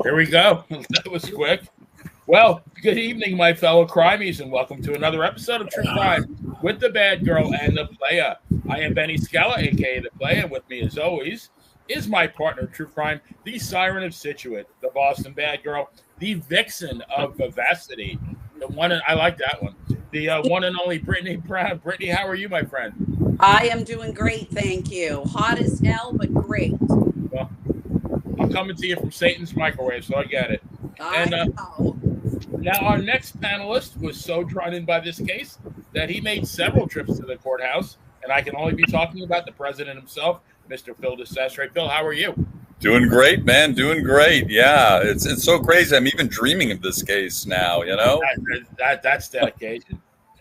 Here we go. That was quick. Well, good evening, my fellow crimies, and welcome to another episode of True Crime with the Bad Girl and the Playa. I am Benny Scala, a.k.a. the Playa. With me, as always, is my partner in True Crime, the Siren of Scituate, the Boston Bad Girl, the Vixen of Vivacity, the one, I like that one, the one and only Brittany Brown. Brittany, how are you, my friend? I am doing great, thank you. Hot as hell, but great. Well, I'm coming to you from Satan's microwave, so I get it. I know. Now, our next panelist was so drawn in by this case that he made several trips to the courthouse, and I can only be talking about the president himself, Mr. Phil DeSastre. Phil, how are you? Doing great, man. Doing great. Yeah, it's so crazy. I'm even dreaming of this case now, you know? That's dedication.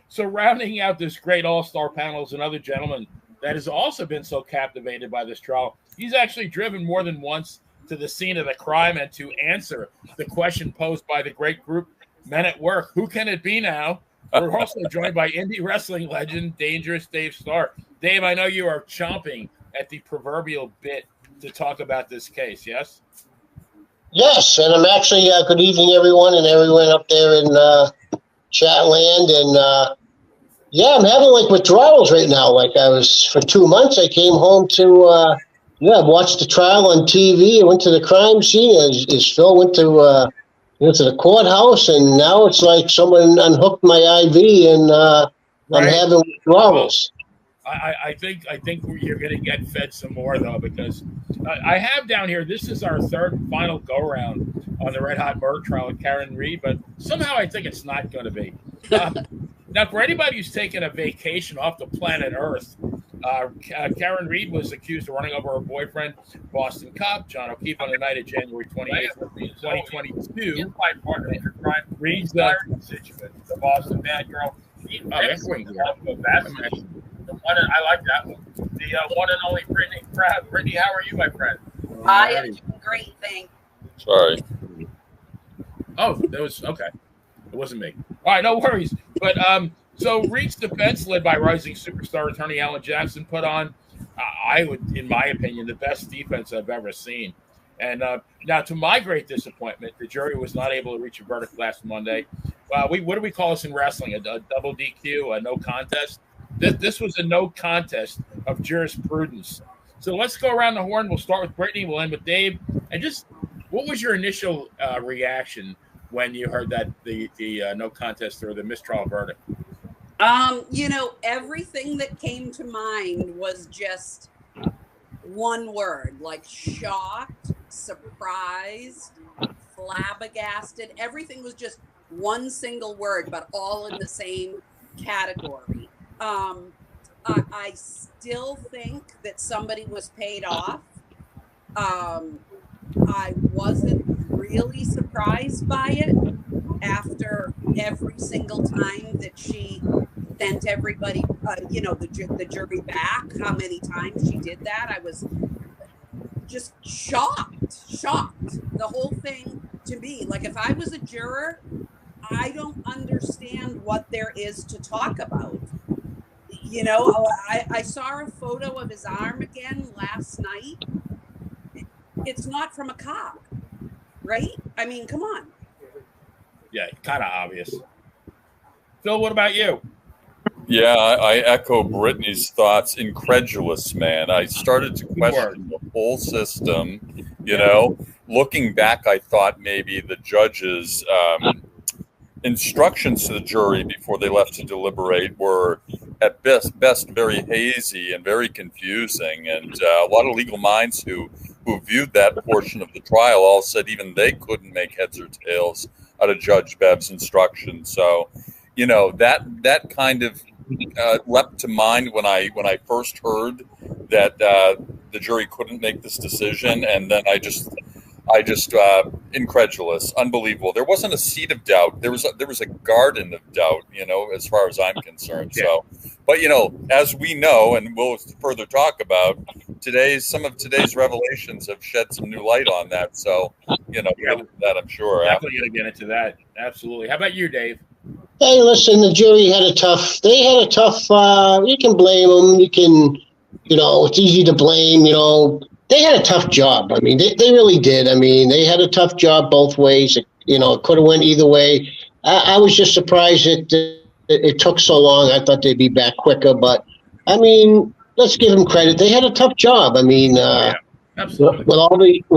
So rounding out this great all-star panel is another gentleman that has also been so captivated by this trial. He's actually driven more than once to the scene of the crime and to answer the question posed by the great group Men at Work. Who can it be now? We're also joined by indie wrestling legend, Dangerous Dave Starr. Dave, I know you are chomping at the proverbial bit to talk about this case, yes? Yes, and I'm actually, good evening, everyone, and everyone up there in Chatland. And, yeah, I'm having, withdrawals right now. For 2 months, I came home to, watch the trial on TV. I went to the crime scene, as Phil went to the courthouse, and now it's like someone unhooked my IV, and I'm having withdrawals. I think you're going to get fed some more, though, because I have down here, this is our third and final go-around on the Red Hot Murder trial with Karen Read, but somehow I think it's not going to be. Now, for anybody who's taken a vacation off the planet Earth, Karen Read was accused of running over her boyfriend, Boston cop John O'Keefe, on the night of January 28th, 2022. My partner in crime, Read's the Boston Bad Girl. I like that one. The one and only Brittany Brown. Brittany, how are you, my friend? I am doing great, thank you. Sorry. Oh, that was okay. It wasn't me. All right, no worries. But so Reed's defense, led by rising superstar attorney Alan Jackson, put on, I would, in my opinion, the best defense I've ever seen. And now, to my great disappointment, the jury was not able to reach a verdict last Monday. What do we call this in wrestling? A double DQ, a no contest? This was a no contest of jurisprudence. So let's go around the horn. We'll start with Brittany. We'll end with Dave. And just what was your initial reaction when you heard that the no contest or the mistrial verdict? Everything that came to mind was just one word, like shocked, surprised, flabbergasted. Everything was just one single word, but all in the same category. I still think that somebody was paid off. I wasn't really surprised by it after every single time that she sent everybody, the jury back, how many times she did that. I was just shocked. The whole thing, to me, if I was a juror, I don't understand what there is to talk about. I saw a photo of his arm again last night. It's not from a cop, right? I mean, come on. Yeah, kind of obvious. Phil, what about you? Yeah, I echo Brittany's thoughts. Incredulous, man. I started to question the whole system. Looking back, I thought maybe the judges' instructions to the jury before they left to deliberate were at best very hazy and very confusing, and a lot of legal minds who viewed that portion of the trial all said even they couldn't make heads or tails out of Judge Bev's instructions. So that kind of leapt to mind when I first heard that the jury couldn't make this decision, and then I just incredulous, unbelievable. There wasn't a seed of doubt. There was a garden of doubt, as far as I'm concerned. Yeah. So, but as we know, and we'll further talk about some of today's revelations have shed some new light on that. So, that I'm sure. Definitely going to get into that. Absolutely. How about you, Dave? Hey, listen, the jury had a tough, you can blame them. You can, it's easy to blame, they had a tough job. I mean, they really did. I mean, they had a tough job both ways. It could have went either way. I was just surprised that it took so long. I thought they'd be back quicker, but I mean, let's give them credit. They had a tough job. I mean, absolutely. with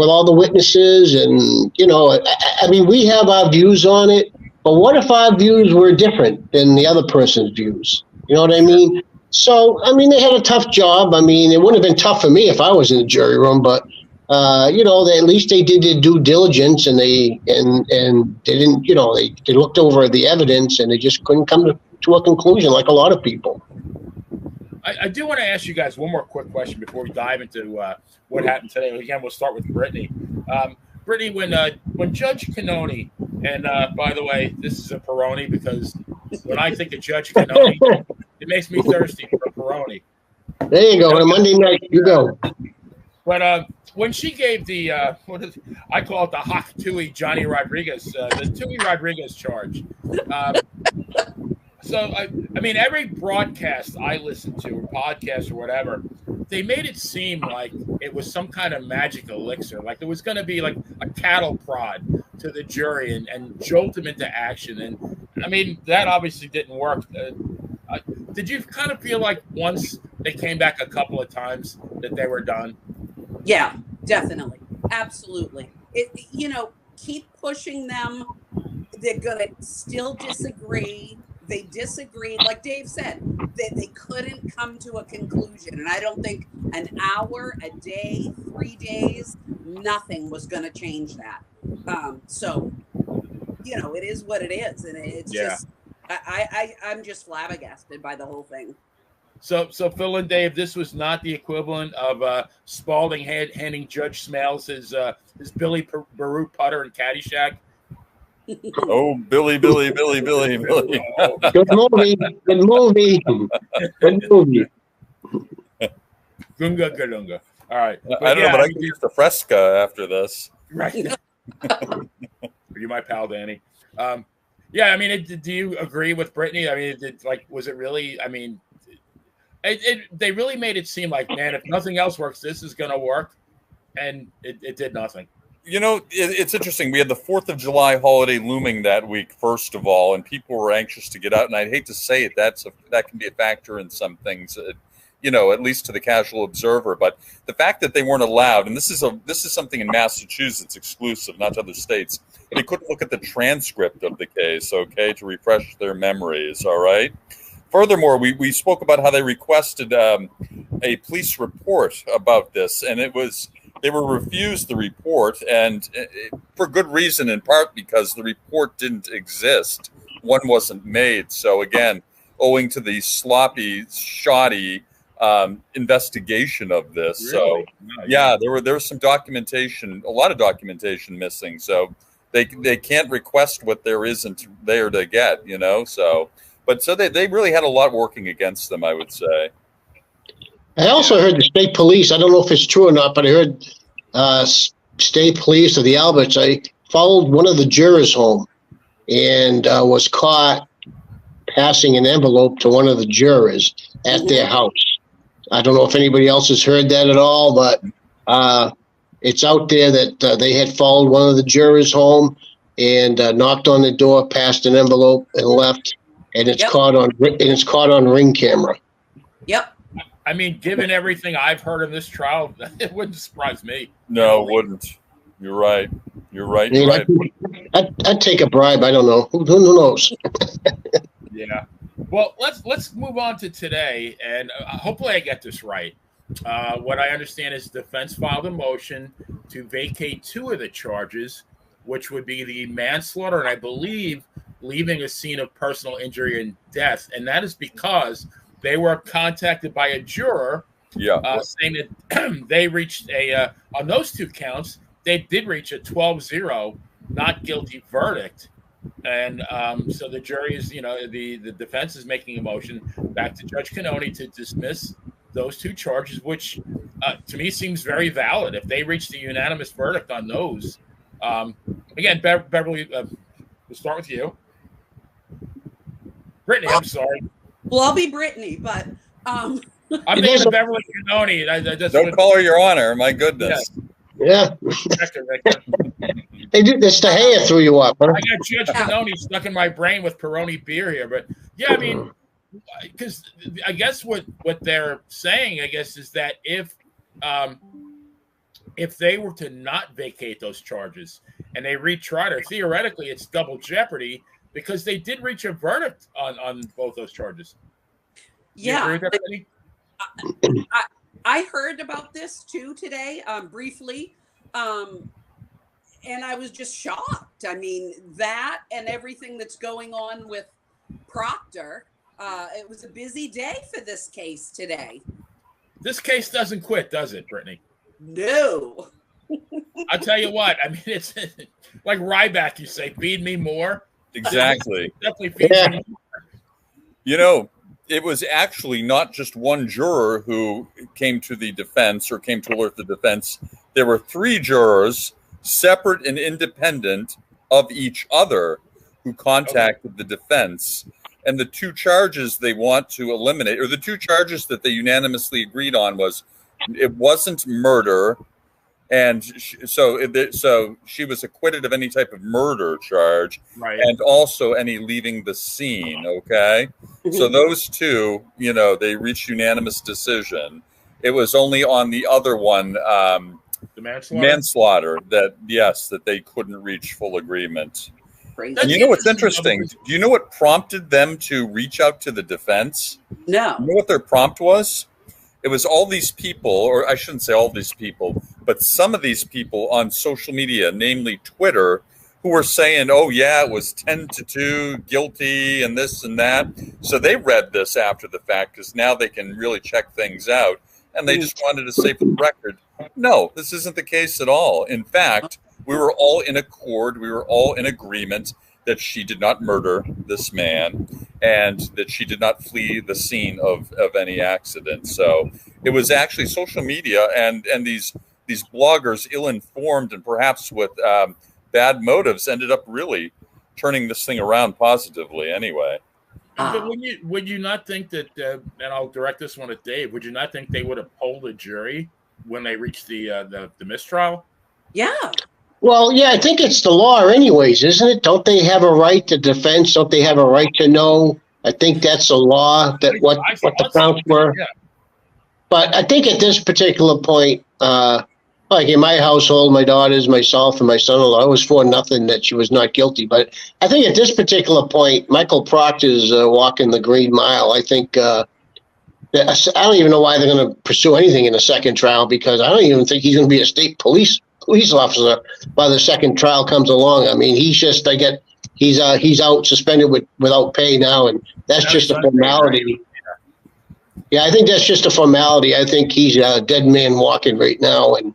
all the witnesses, and I mean, we have our views on it. But what if our views were different than the other person's views? You know what I mean? So, I mean, they had a tough job. I mean, it wouldn't have been tough for me if I was in the jury room, but at least they did their due diligence, and they didn't, they looked over the evidence, and they just couldn't come to a conclusion like a lot of people. I do want to ask you guys one more quick question before we dive into what happened today. Again, we'll start with Brittany. Brittany, when Judge Cannone, and by the way, this is a Peroni, because when I think of Judge Cannone, it makes me thirsty for a Peroni. There you go. On a Monday night, you go. But when she gave the I call it the Hawk Tui Johnny Rodriguez, the Tui Rodriguez charge. So I mean, every broadcast I listened to, or podcast or whatever, they made it seem like it was some kind of magic elixir, like it was going to be like a cattle prod to the jury and jolt them into action. And I mean, that obviously didn't work. Did you kind of feel like once they came back a couple of times that they were done? Yeah, definitely. Absolutely. Keep pushing them. They're going to still disagree. They disagreed. Like Dave said, they couldn't come to a conclusion. And I don't think an hour, a day, 3 days, nothing was going to change that. So, it is what it is. And it's just, I'm just flabbergasted by the whole thing. So Phil and Dave, this was not the equivalent of Spalding handing Judge Smales his Billy Baruch putter in Caddyshack. Oh, Billy. Good movie. Gunga Galunga. All right. I don't know, but I can use the Fresca after this. Right. You my pal, Danny. I mean, do you agree with Brittany? I mean, was it really? I mean, they really made it seem like, man, if nothing else works, this is going to work, and it did nothing. It's interesting. We had the 4th of July holiday looming that week, first of all, and people were anxious to get out. And I'd hate to say it, that can be a factor in some things, at least to the casual observer. But the fact that they weren't allowed, and this is something in Massachusetts exclusive, not to other states, they couldn't look at the transcript of the case, okay, to refresh their memories, all right? Furthermore, we spoke about how they requested a police report about this, and they were refused the report, and for good reason, in part because the report didn't exist. One wasn't made. So again, owing to the sloppy, shoddy investigation of this. Really? So there was some documentation, a lot of documentation missing. So they can't request what there isn't there to get, So they really had a lot working against them, I would say. I also heard the state police. I don't know if it's true or not, but I heard state police of the Alberts. I followed one of the jurors home and was caught passing an envelope to one of the jurors at their house. I don't know if anybody else has heard that at all, but it's out there that they had followed one of the jurors home and knocked on the door, passed an envelope, and left. And it's caught on Ring camera. Yep. I mean, given everything I've heard of this trial, it wouldn't surprise me. No, it wouldn't. You're right. I mean, I'd take a bribe. I don't know. Who knows? Yeah. Well, let's move on to today, and hopefully I get this right. What I understand is defense filed a motion to vacate 2 of the charges, which would be the manslaughter and I believe leaving a scene of personal injury and death, and that is because they were contacted by a juror saying that they reached on those 2 counts, they did reach a 12-0 not guilty verdict. And so the jury is, the defense is making a motion back to Judge Cannone to dismiss those 2 charges, which to me seems very valid. If they reached a unanimous verdict on those, again, Beverly, we'll start with you. Brittany, I'm sorry. Well, I'll be Brittany, but I'm thinking of Beverly Cannoni. I just Don't call her Your Honor. My goodness. Yeah. Victor. They did this. The hair threw you up, huh? I got Judge Cannoni stuck in my brain with Peroni beer here, but yeah, I mean, because I guess what they're saying, I guess, is that if they were to not vacate those charges and they retried her, theoretically it's double jeopardy because they did reach a verdict on both those charges. Yeah. I heard about this too today, briefly. And I was just shocked. I mean, that and everything that's going on with Proctor, it was a busy day for this case today. This case doesn't quit, does it, Brittany? No. I'll tell you what. I mean, it's like Ryback, you say, feed me more. Exactly. Definitely feed me more. You know, it was actually not just one juror who came to the defense or came to alert the defense. There were 3 jurors, separate and independent of each other, who contacted the defense. And the 2 charges they want to eliminate, or the 2 charges that they unanimously agreed on, was it wasn't murder. And so she was acquitted of any type of murder charge, right, and also any leaving the scene. Okay. So those 2, you know, they reached unanimous decision. It was only on the other one, the manslaughter, that they couldn't reach full agreement. Crazy. And you know what's interesting? Do you know what prompted them to reach out to the defense? No. You know what their prompt was? It was all these people, or I shouldn't say all these people, but some of these people on social media, namely Twitter, who were saying, oh, yeah, it was 10-2, guilty, and this and that. So they read this after the fact because now they can really check things out. And they just wanted to say for the record, no, this isn't the case at all. In fact, we were all in accord. We were all in agreement that she did not murder this man and that she did not flee the scene of any accident. So it was actually social media and these bloggers, ill-informed and perhaps with bad motives, ended up really turning this thing around positively anyway. But would you not think that, and I'll direct this one at Dave, would you not think they would have polled the jury when they reached the mistrial? Yeah. Well, yeah, I think it's the law anyways, isn't it? Don't they have a right to defense? Don't they have a right to know? I think that's a law that what the counts were. Yeah. But I think at this particular point, like in my household, my daughters, myself, and my son-in-law, I was for nothing that she was not guilty. But I think at this particular point, Michael Proctor's walking the green mile. I think I don't even know why they're going to pursue anything in the second trial, because I don't even think he's going to be a state police officer by the second trial comes along. I mean, he's just he's out suspended without pay now, and that's just a formality. Yeah, I think that's just a formality. I think he's a dead man walking right now, and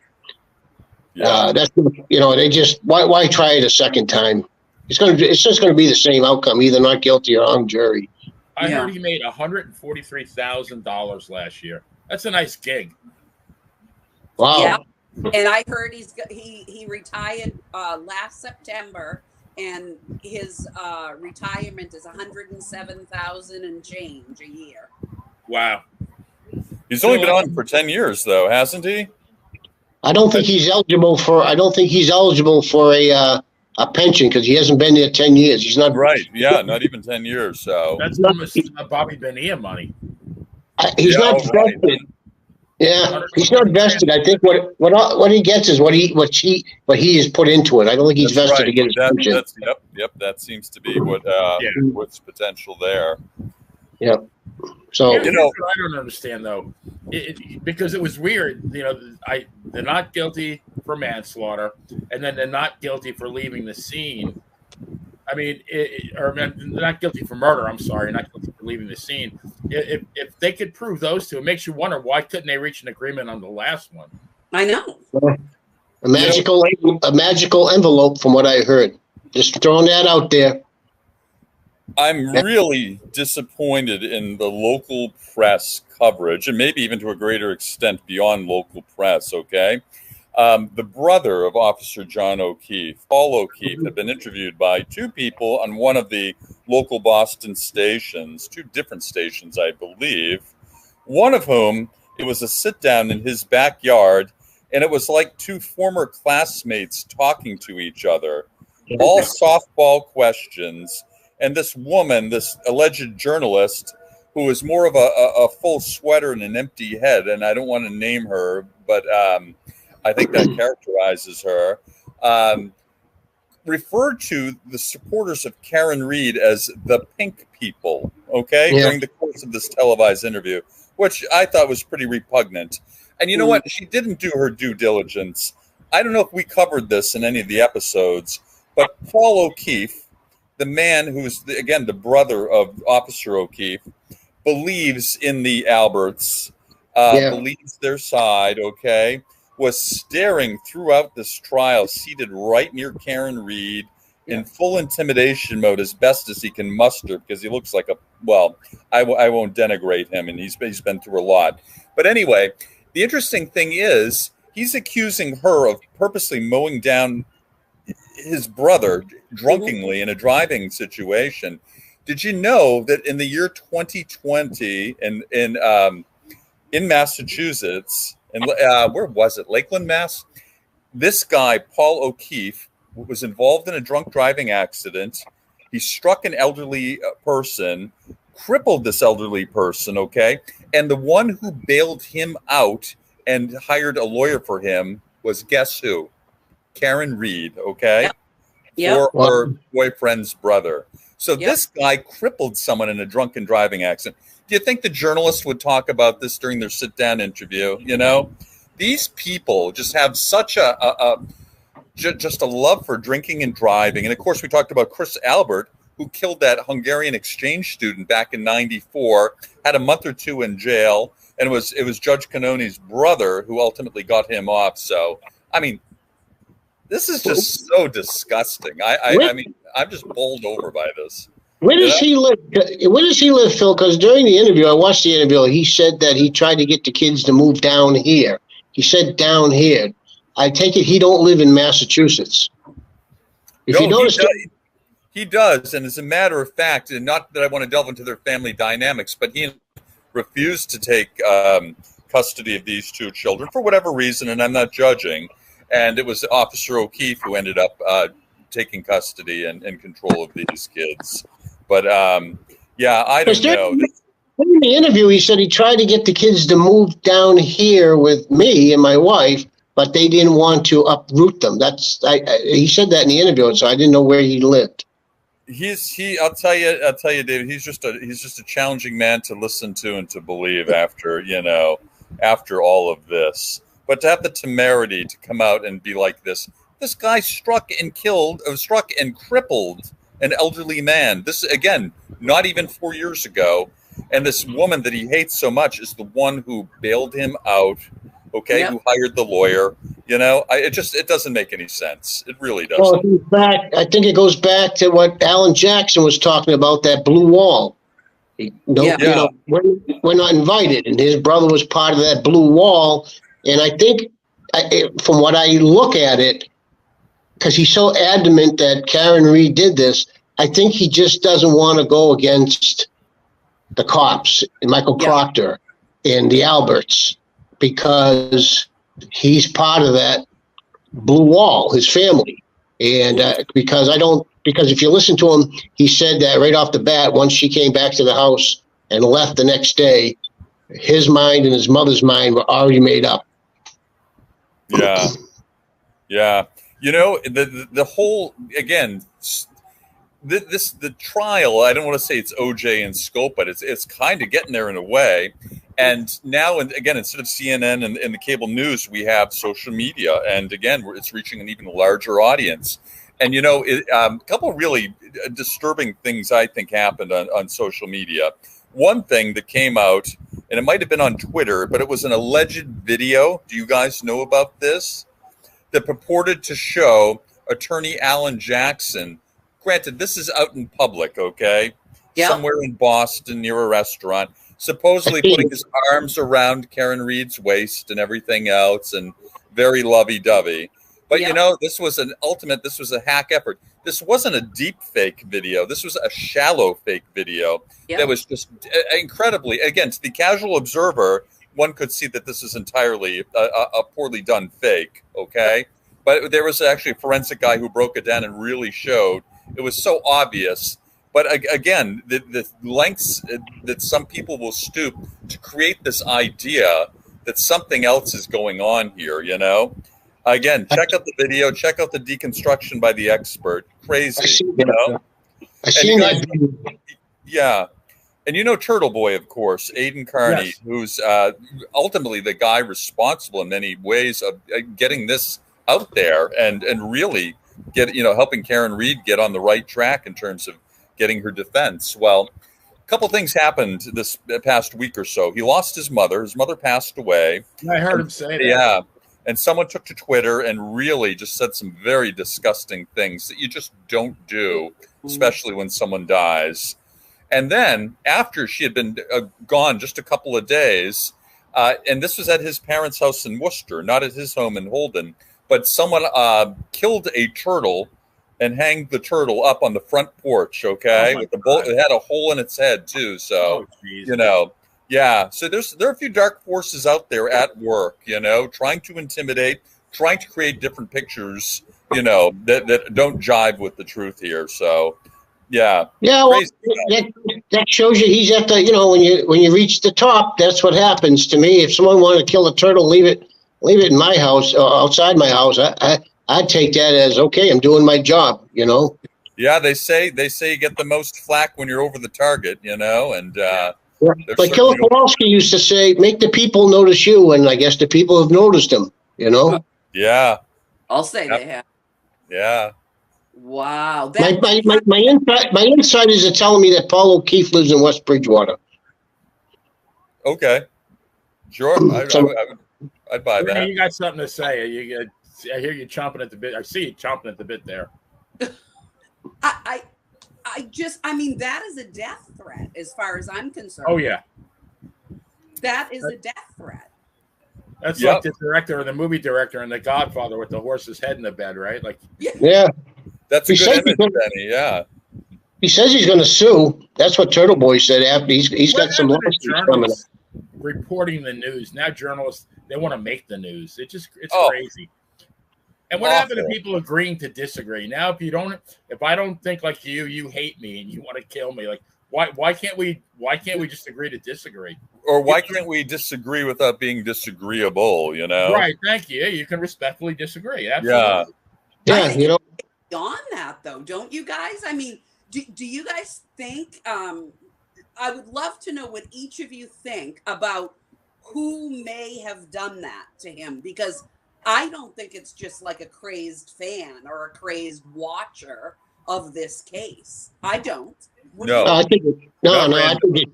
that's, you know, they just why try it a second time? It's just going to be the same outcome, either not guilty or hung jury. I heard he made $143,000 last year. That's a nice gig. Wow. Yeah. And I heard he retired last September, and his retirement is $107,000 and change a year. Wow. He's only been on for 10 years, though, hasn't he? I don't think he's eligible for a pension because he hasn't been there 10 years. He's not right. Yeah, not even 10 years. So that's almost Bobby Bonilla money. He's not vested. Right. Yeah, he's not vested. I think what he gets is what he has put into it. I don't think he's vested right. to get his pension. Yep. That seems to be what's potential there. Yep. So what I don't understand though, because it was weird. You know, they're not guilty for manslaughter, and then they're not guilty for leaving the scene. I mean, or they're not guilty for murder. I'm sorry, not guilty for leaving the scene. If they could prove those two, it makes you wonder why couldn't they reach an agreement on the last one? I know. A magical envelope, from what I heard. Just throwing that out there. I'm really disappointed in the local press coverage, and maybe even to a greater extent beyond local press, okay? The brother of Officer John O'Keefe, Paul O'Keefe, had been interviewed by 2 people on one of the local Boston stations, 2 different stations, I believe, One of whom, it was a sit down in his backyard, and it was like two former classmates talking to each other, all softball questions. And this woman, this alleged journalist, who was more of a full sweater and an empty head, and I don't want to name her, but I think that characterizes her, referred to the supporters of Karen Read as the pink people, during the course of this televised interview, which I thought was pretty repugnant. And you know what? She didn't do her due diligence. I don't know if we covered this in any of the episodes, but Paul O'Keefe, the man who's, again, the brother of Officer O'Keefe, believes in the Alberts, believes their side, was staring throughout this trial, seated right near Karen Read, in full intimidation mode as best as he can muster, because he looks like I won't denigrate him, and he's been through a lot. But anyway, the interesting thing is he's accusing her of purposely mowing down his brother drunkenly in a driving situation. Did you know that in the year 2020 in Massachusetts, and where was it? Lakeland, Mass. This guy, Paul O'Keefe, was involved in a drunk driving accident. He struck an elderly person, crippled this elderly person, and the one who bailed him out and hired a lawyer for him was, guess who? Karen Read, or her boyfriend's brother. So this guy crippled someone in a drunken driving accident. Do you think the journalist would talk about this during their sit-down interview? You know, these people just have such just a love for drinking and driving. And of course, we talked about Chris Albert, who killed that Hungarian exchange student back in '94, had a month or two in jail, and it was Judge Cannoni's brother who ultimately got him off. So, I mean, this is just so disgusting. I mean, I'm just bowled over by this. Where does he live? Where does he live, Phil? Because during the interview, I watched the interview, he said that he tried to get the kids to move down here. He said down here. I take it he don't live in Massachusetts. If you notice, he does. And as a matter of fact, and not that I want to delve into their family dynamics, but he refused to take custody of these two children for whatever reason, and I'm not judging. And it was Officer O'Keefe who ended up taking custody and control of these kids. But I don't know. In the interview, he said he tried to get the kids to move down here with me and my wife, but they didn't want to uproot them. He said that in the interview, so I didn't know where he lived. I'll tell you, David. He's just a challenging man to listen to and to believe after all of this. But to have the temerity to come out and be like this guy struck and crippled an elderly man. This, again, not even 4 years ago. And this woman that he hates so much is the one who bailed him out, who hired the lawyer. You know, it doesn't make any sense. It really doesn't. Well, I think it goes back to what Alan Jackson was talking about, that blue wall. You know, we're not invited, and his brother was part of that blue wall. And I think, from what I look at it, because he's so adamant that Karen Read did this, I think he just doesn't want to go against the cops and Michael Proctor and the Alberts, because he's part of that blue wall, his family. And because if you listen to him, he said that right off the bat, once she came back to the house and left the next day, his mind and his mother's mind were already made up. Yeah. Yeah. You know, the whole, again, the trial, I don't want to say it's OJ in scope, but it's kind of getting there in a way. And now, and again, instead of CNN and the cable news, we have social media. And again, it's reaching an even larger audience. And, you know, a couple of really disturbing things, I think, happened on social media. One thing that came out, and it might have been on Twitter, but it was an alleged video. Do you guys know about this? That purported to show attorney Alan Jackson. Granted, this is out in public, somewhere in Boston near a restaurant, supposedly putting his arms around Karen Read's waist and everything else, and very lovey-dovey. But Yep. you know, this was a hack effort. This wasn't a deep fake video. This was a shallow fake video Yep. that was just incredibly, again, to the casual observer, one could see that this is entirely a poorly done fake. Okay. But there was actually a forensic guy who broke it down and really showed it was so obvious. But again, the lengths that some people will stoop to create this idea that something else is going on here, you know? Again, check out the video, check out the deconstruction by the expert. Crazy, you know? I seen guys- that. Yeah. And you know Turtle Boy, of course, Aidan Carney, Yes. who's ultimately the guy responsible in many ways of getting this out there and really helping Karen Read get on the right track in terms of getting her defense. Well, a couple things happened this past week or so. He lost his mother. His mother passed away. I heard him say that. Yeah. And someone took to Twitter and really just said some very disgusting things that you just don't do, especially when someone dies. And then after she had been gone just a couple of days, and this was at his parents' house in Worcester, not at his home in Holden, but someone killed a turtle and hanged the turtle up on the front porch, okay? Oh my With the God. it had a hole in its head too, so Oh, geez. you know. Yeah, so there are a few dark forces out there at work, you know, trying to intimidate, trying to create different pictures, you know, that don't jive with the truth here. So, yeah. Yeah, well, Crazy. that shows you he's at the, you know, when you reach the top, that's what happens to me. If someone wanted to kill a turtle, leave it in my house, outside my house. I'd take that as, okay, I'm doing my job, you know. Yeah, they say you get the most flack when you're over the target, you know, and But Killer Kowalski used to say, make the people notice you, and I guess the people have noticed him, you know. yeah, I'll say Yep. they have. yeah. Wow. My insiders are telling me that Paul O'Keefe lives in West Bridgewater. Okay, sure. I'd buy Brittany, that. you got something to say. I hear you chomping at the bit. I see you chomping at the bit there. I mean, that is a death threat as far as I'm concerned. Oh yeah, That is a death threat. that's Yep. like the director or the movie director in The Godfather with the horse's head in the bed, right? Like, Yeah, That's a He good said image, he could- Benny. Yeah. he says he's going to sue. That's what Turtle Boy said. After he's got some what happened lawsuits to coming up. journalists reporting the news? Now journalists, they want to make the news. It's Oh. crazy. And what happened to Awful. people agreeing to disagree? Now, if I don't think like you hate me and you want to kill me, like why can't we just agree to disagree? Or why can't we disagree without being disagreeable? You know. Right. Thank you. You can respectfully disagree. Absolutely. Yeah. Yeah, you know. On that though, don't you guys? I mean, do you guys think? I would love to know what each of you think about who may have done that to him, because I don't think it's just like a crazed fan or a crazed watcher of this case. I don't. What do No. you- I think Not no. I random. think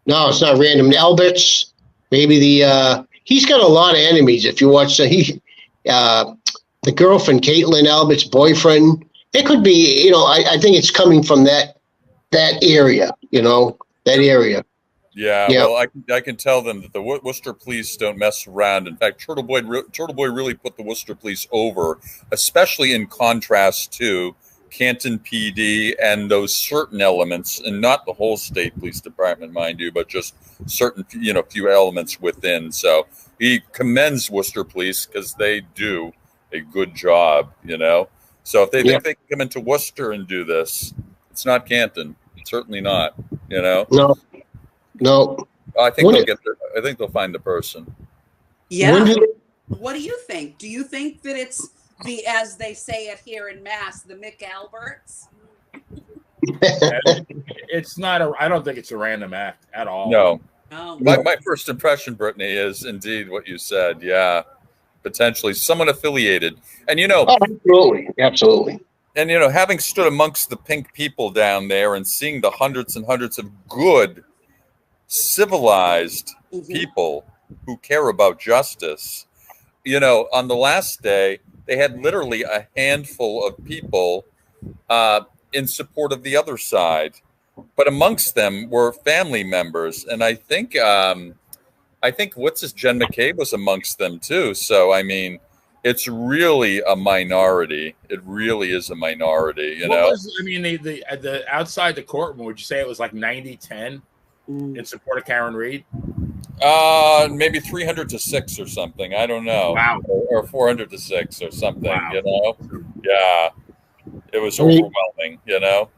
no, it's not random. Alberts, maybe he's got a lot of enemies. If you watch the girlfriend, Caitlin Albert's boyfriend, it could be. You know, I think it's coming from that area. You know, that area. Yeah, Yeah. well, I can tell them that the Worcester police don't mess around. In fact, Turtle Boy really put the Worcester police over, especially in contrast to Canton PD and those certain elements, and not the whole state police department, mind you, but just certain few elements within. So he commends Worcester police because they do a good job. You know, so if they think they can come into Worcester and do this, it's not Canton. Certainly not. You know. No. I think When they'll it- get there. I think they'll find the person. Yeah. When do What do you think? Do you think that it's as they say it here in Mass, the Mick Alberts? It's not I don't think it's a random act at all. No, Oh, my first impression, Brittany, is indeed what you said. Yeah, potentially someone affiliated, and Absolutely. having stood amongst the pink people down there and seeing the hundreds and hundreds of good, civilized mhm. people who care about justice. On the last day, they had literally a handful of people in support of the other side, but amongst them were family members, and I think what's his Jen McCabe was amongst them too. So I mean, it's really a minority. It really is a minority, you know. I mean, the outside the courtroom, would you say it was like 90-10 in support of Karen Read? Maybe 300 to 6 or something. I don't know. Wow. Or 400 to 6 or something, Wow. you know. Yeah. It was overwhelming, you know.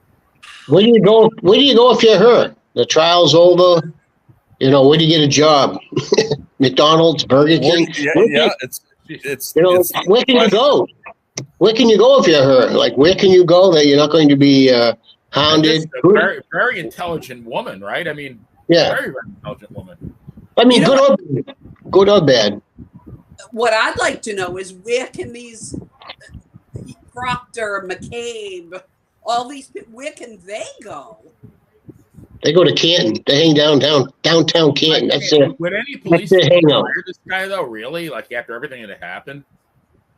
Where do you go? Where do you go if you're hurt? The trial's over. You know, where do you get a job? McDonald's, Burger King. Yeah, it's you know, it's where can you go? Where can you go if you're hurt? Like, where can you go that you're not going to be hounded? A very, very intelligent woman, right? I mean, yeah, very, very intelligent woman. I mean, good or bad. What I'd like to know is where can these Proctor, McCabe, all these people, where can they go? They go to Canton. They hang downtown Canton. That's it. Would any police hangout. hire this guy though? Really? Like after everything that had happened?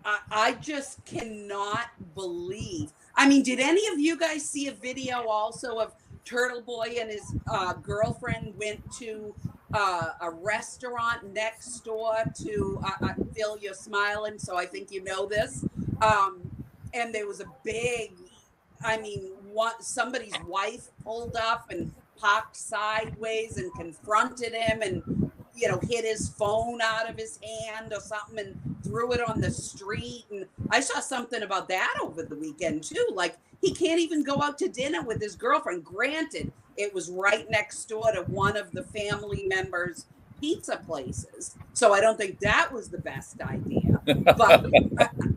I just cannot believe. I mean, did any of you guys see a video also of Turtle Boy and his girlfriend went to a restaurant next door to Phil, you're smiling, so I think you know this. And there was a big, I mean, somebody's wife pulled up and parked sideways and confronted him and, you know, hit his phone out of his hand or something and threw it on the street. And I saw something about that over the weekend too. Like, he can't even go out to dinner with his girlfriend. Granted, it was right next door to one of the family members' pizza places. So I don't think that was the best idea. But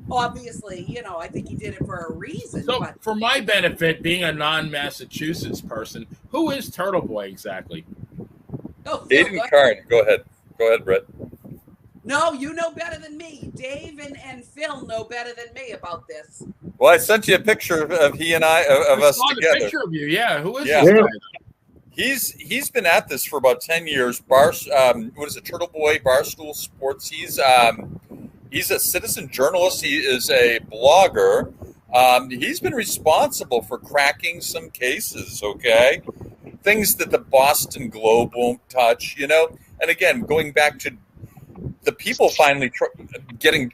obviously, you know, I think he did it for a reason. So, but for my benefit, being a non-Massachusetts person, who is Turtle Boy exactly? Dave and Karen, go ahead, Brett. No, you know better than me. Dave and Phil know better than me about this. Well, I sent you a picture of he and I of us together. A picture of you, yeah. Who is Yeah. this guy? He's been at this for about 10 years. What is it? Turtle Boy Barstool Sports. He's a citizen journalist. He is a blogger. He's been responsible for cracking some cases. Okay, things that the Boston Globe won't touch. You know, and again, going back to the people finally getting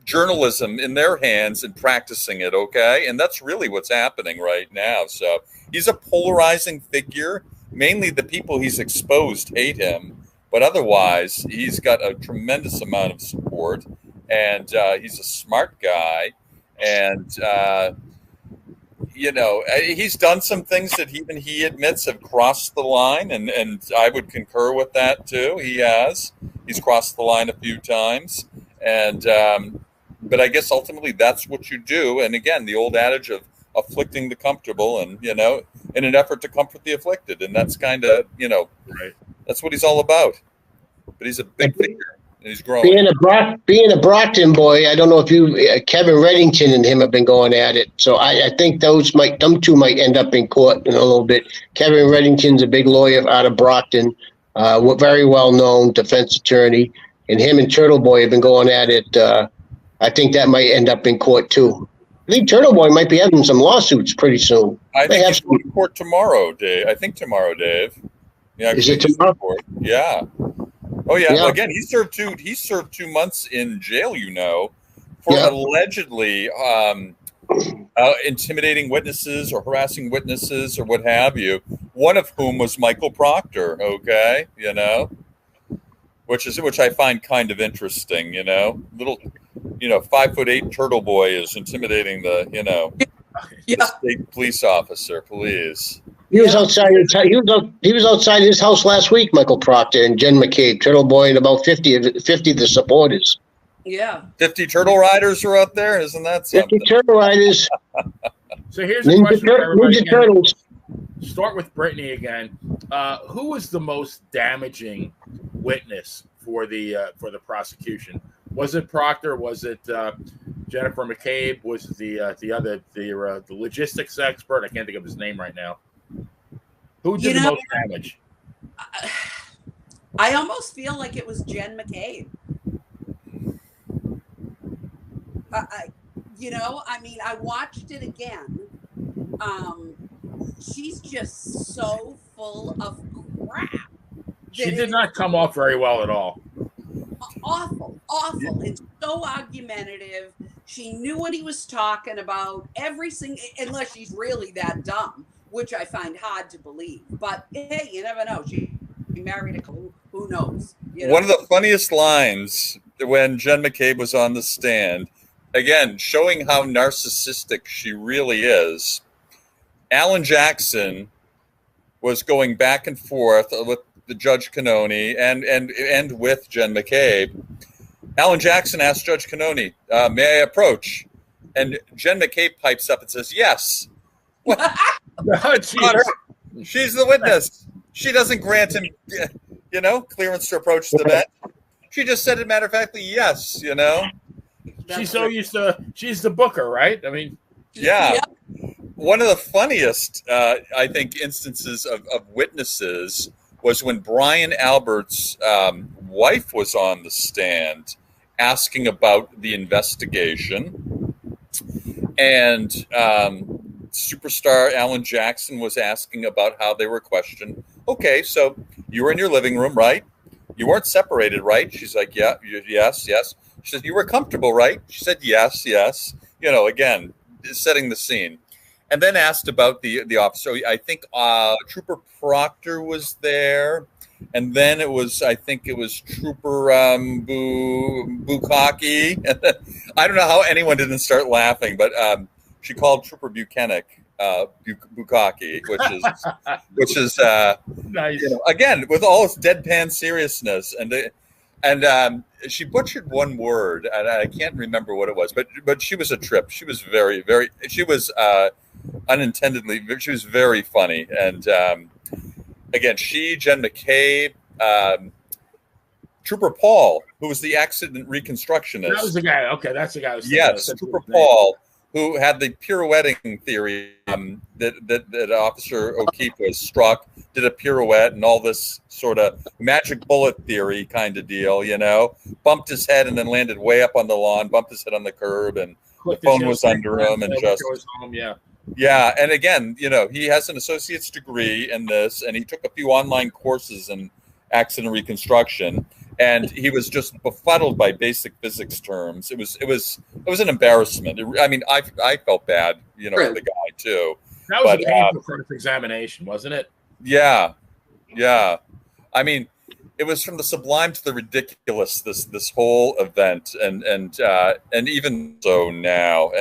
journalism in their hands and practicing it. Okay, and that's really what's happening right now. So he's a polarizing figure. Mainly the people he's exposed hate him, but otherwise he's got a tremendous amount of support, and he's a smart guy, and you know, he's done some things that even he admits have crossed the line, and I would concur with that too. He's crossed the line a few times, and but I guess ultimately that's what you do. And again, the old adage of afflicting the comfortable, and you know, in an effort to comfort the afflicted, and that's kind of, you know, right. That's what he's all about. But he's a big figure, and he's growing. Being a Brockton boy, I don't know if you, Kevin Reddington and him have been going at it. So I think them two might end up in court in a little bit. Kevin Reddington's a big lawyer out of Brockton, very well known defense attorney, and him and Turtle Boy have been going at it. I think that might end up in court too. I think Turtle Boy might be having some lawsuits pretty soon. I think he's going to court tomorrow, Dave. I think tomorrow, Dave. Yeah, is it tomorrow? Yeah. Oh yeah. Well, again, he served 2 months in jail, you know, for allegedly intimidating witnesses or harassing witnesses or what have you. One of whom was Michael Proctor. Okay, you know, which I find kind of interesting. You know, little. You know, 5'8" Turtle Boy is intimidating the state police officer. Please. He was outside. He was outside his house last week. Michael Proctor and Jen McCabe, Turtle Boy, and about 50 of the supporters. Yeah. 50 Turtle Riders are out there. Isn't that something? 50 Turtle Riders. So here's a question for everybody. Ninja Turtles. Start with Brittany again. Who was the most damaging witness for the prosecution? Was it Proctor? Was it Jennifer McCabe? Was it the logistics expert? I can't think of his name right now. Who did the most damage? I almost feel like it was Jen McCabe. I watched it again. She's just so full of crap. She did not come off very well at all. Awful. awful and so argumentative. She knew what he was talking about. Every single, unless she's really that dumb, which I find hard to believe. But hey, you never know. She married a who knows? You know? One of the funniest lines when Jen McCabe was on the stand, again, showing how narcissistic she really is. Alan Jackson was going back and forth with the Judge Cannoni and with Jen McCabe. Alan Jackson asked Judge Cannoni, may I approach? And Jen McCabe pipes up and says, yes. What? She's the witness. She doesn't grant him, clearance to approach the bench. She just said, as a matter of fact, yes, She's so used to, she's the booker, right? I mean. Yeah. One of the funniest, I think, instances of witnesses was when Brian Albert's wife was on the stand asking about the investigation. And superstar Alan Jackson was asking about how they were questioned. Okay, so you were in your living room, right? You weren't separated, right? She's like, yeah, yes. She said, you were comfortable, right? She said, yes. Again, setting the scene. And then asked about the officer. I think Trooper Proctor was there. And then it was Trooper Bukaki. I don't know how anyone didn't start laughing, but she called Trooper Bukaki, which is Nice. Again, with all its deadpan seriousness, and she butchered one word, and I can't remember what it was, but she was a trip. She was very, very. She was unintendedly. She was very funny, and again, Jen McCabe, Trooper Paul, who was the accident reconstructionist. That was the guy. Okay, that's the guy. Yes, Trooper Paul, who had the pirouetting theory that Officer O'Keefe was struck, did a pirouette and all this sort of magic bullet theory kind of deal, bumped his head and then landed way up on the lawn, bumped his head on the curb, and the phone was under him and just home, yeah. Yeah, and again, he has an associate's degree in this, and he took a few online courses in accident reconstruction, and he was just befuddled by basic physics terms. It was an embarrassment. I felt bad, for the guy too. That was a painful first examination, wasn't it? Yeah. I mean, it was from the sublime to the ridiculous. This whole event, and even so now,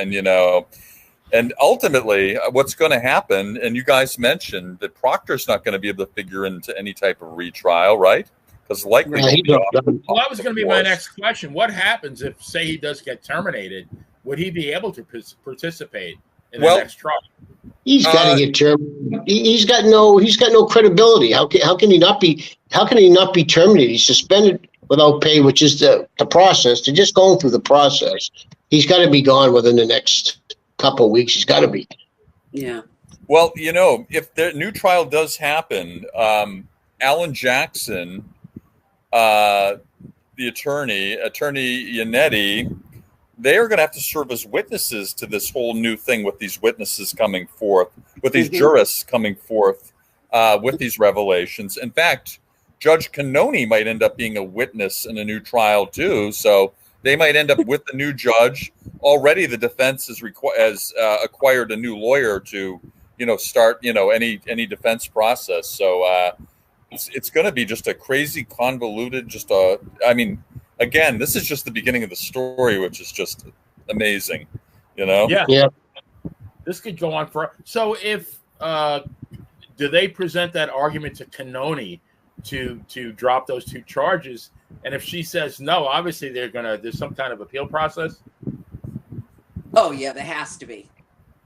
and ultimately, what's going to happen? And you guys mentioned that Proctor's not going to be able to figure into any type of retrial, right? Because likely, well, that was going to be my next question. What happens if, say, he does get terminated? Would he be able to participate in the next trial? He's got to get terminated. He's got no credibility. How can he not be? How can he not be terminated? He's suspended without pay, which is the process. They're just going through the process. He's got to be gone within the next couple of weeks. He's got to be. Yeah. Well, if the new trial does happen, Alan Jackson, the attorney Yannetti, they are going to have to serve as witnesses to this whole new thing with these witnesses coming forth, with these jurists coming forth with these revelations. In fact, Judge Cannoni might end up being a witness in a new trial too. So they might end up with the new judge. Already the defense has acquired a new lawyer to, start, any defense process. So it's going to be just a crazy convoluted, again, this is just the beginning of the story, which is just amazing, Yeah. This could go on for. So if do they present that argument to Cannoni to drop those two charges? And if she says no, obviously there's some kind of appeal process. Oh yeah, there has to be.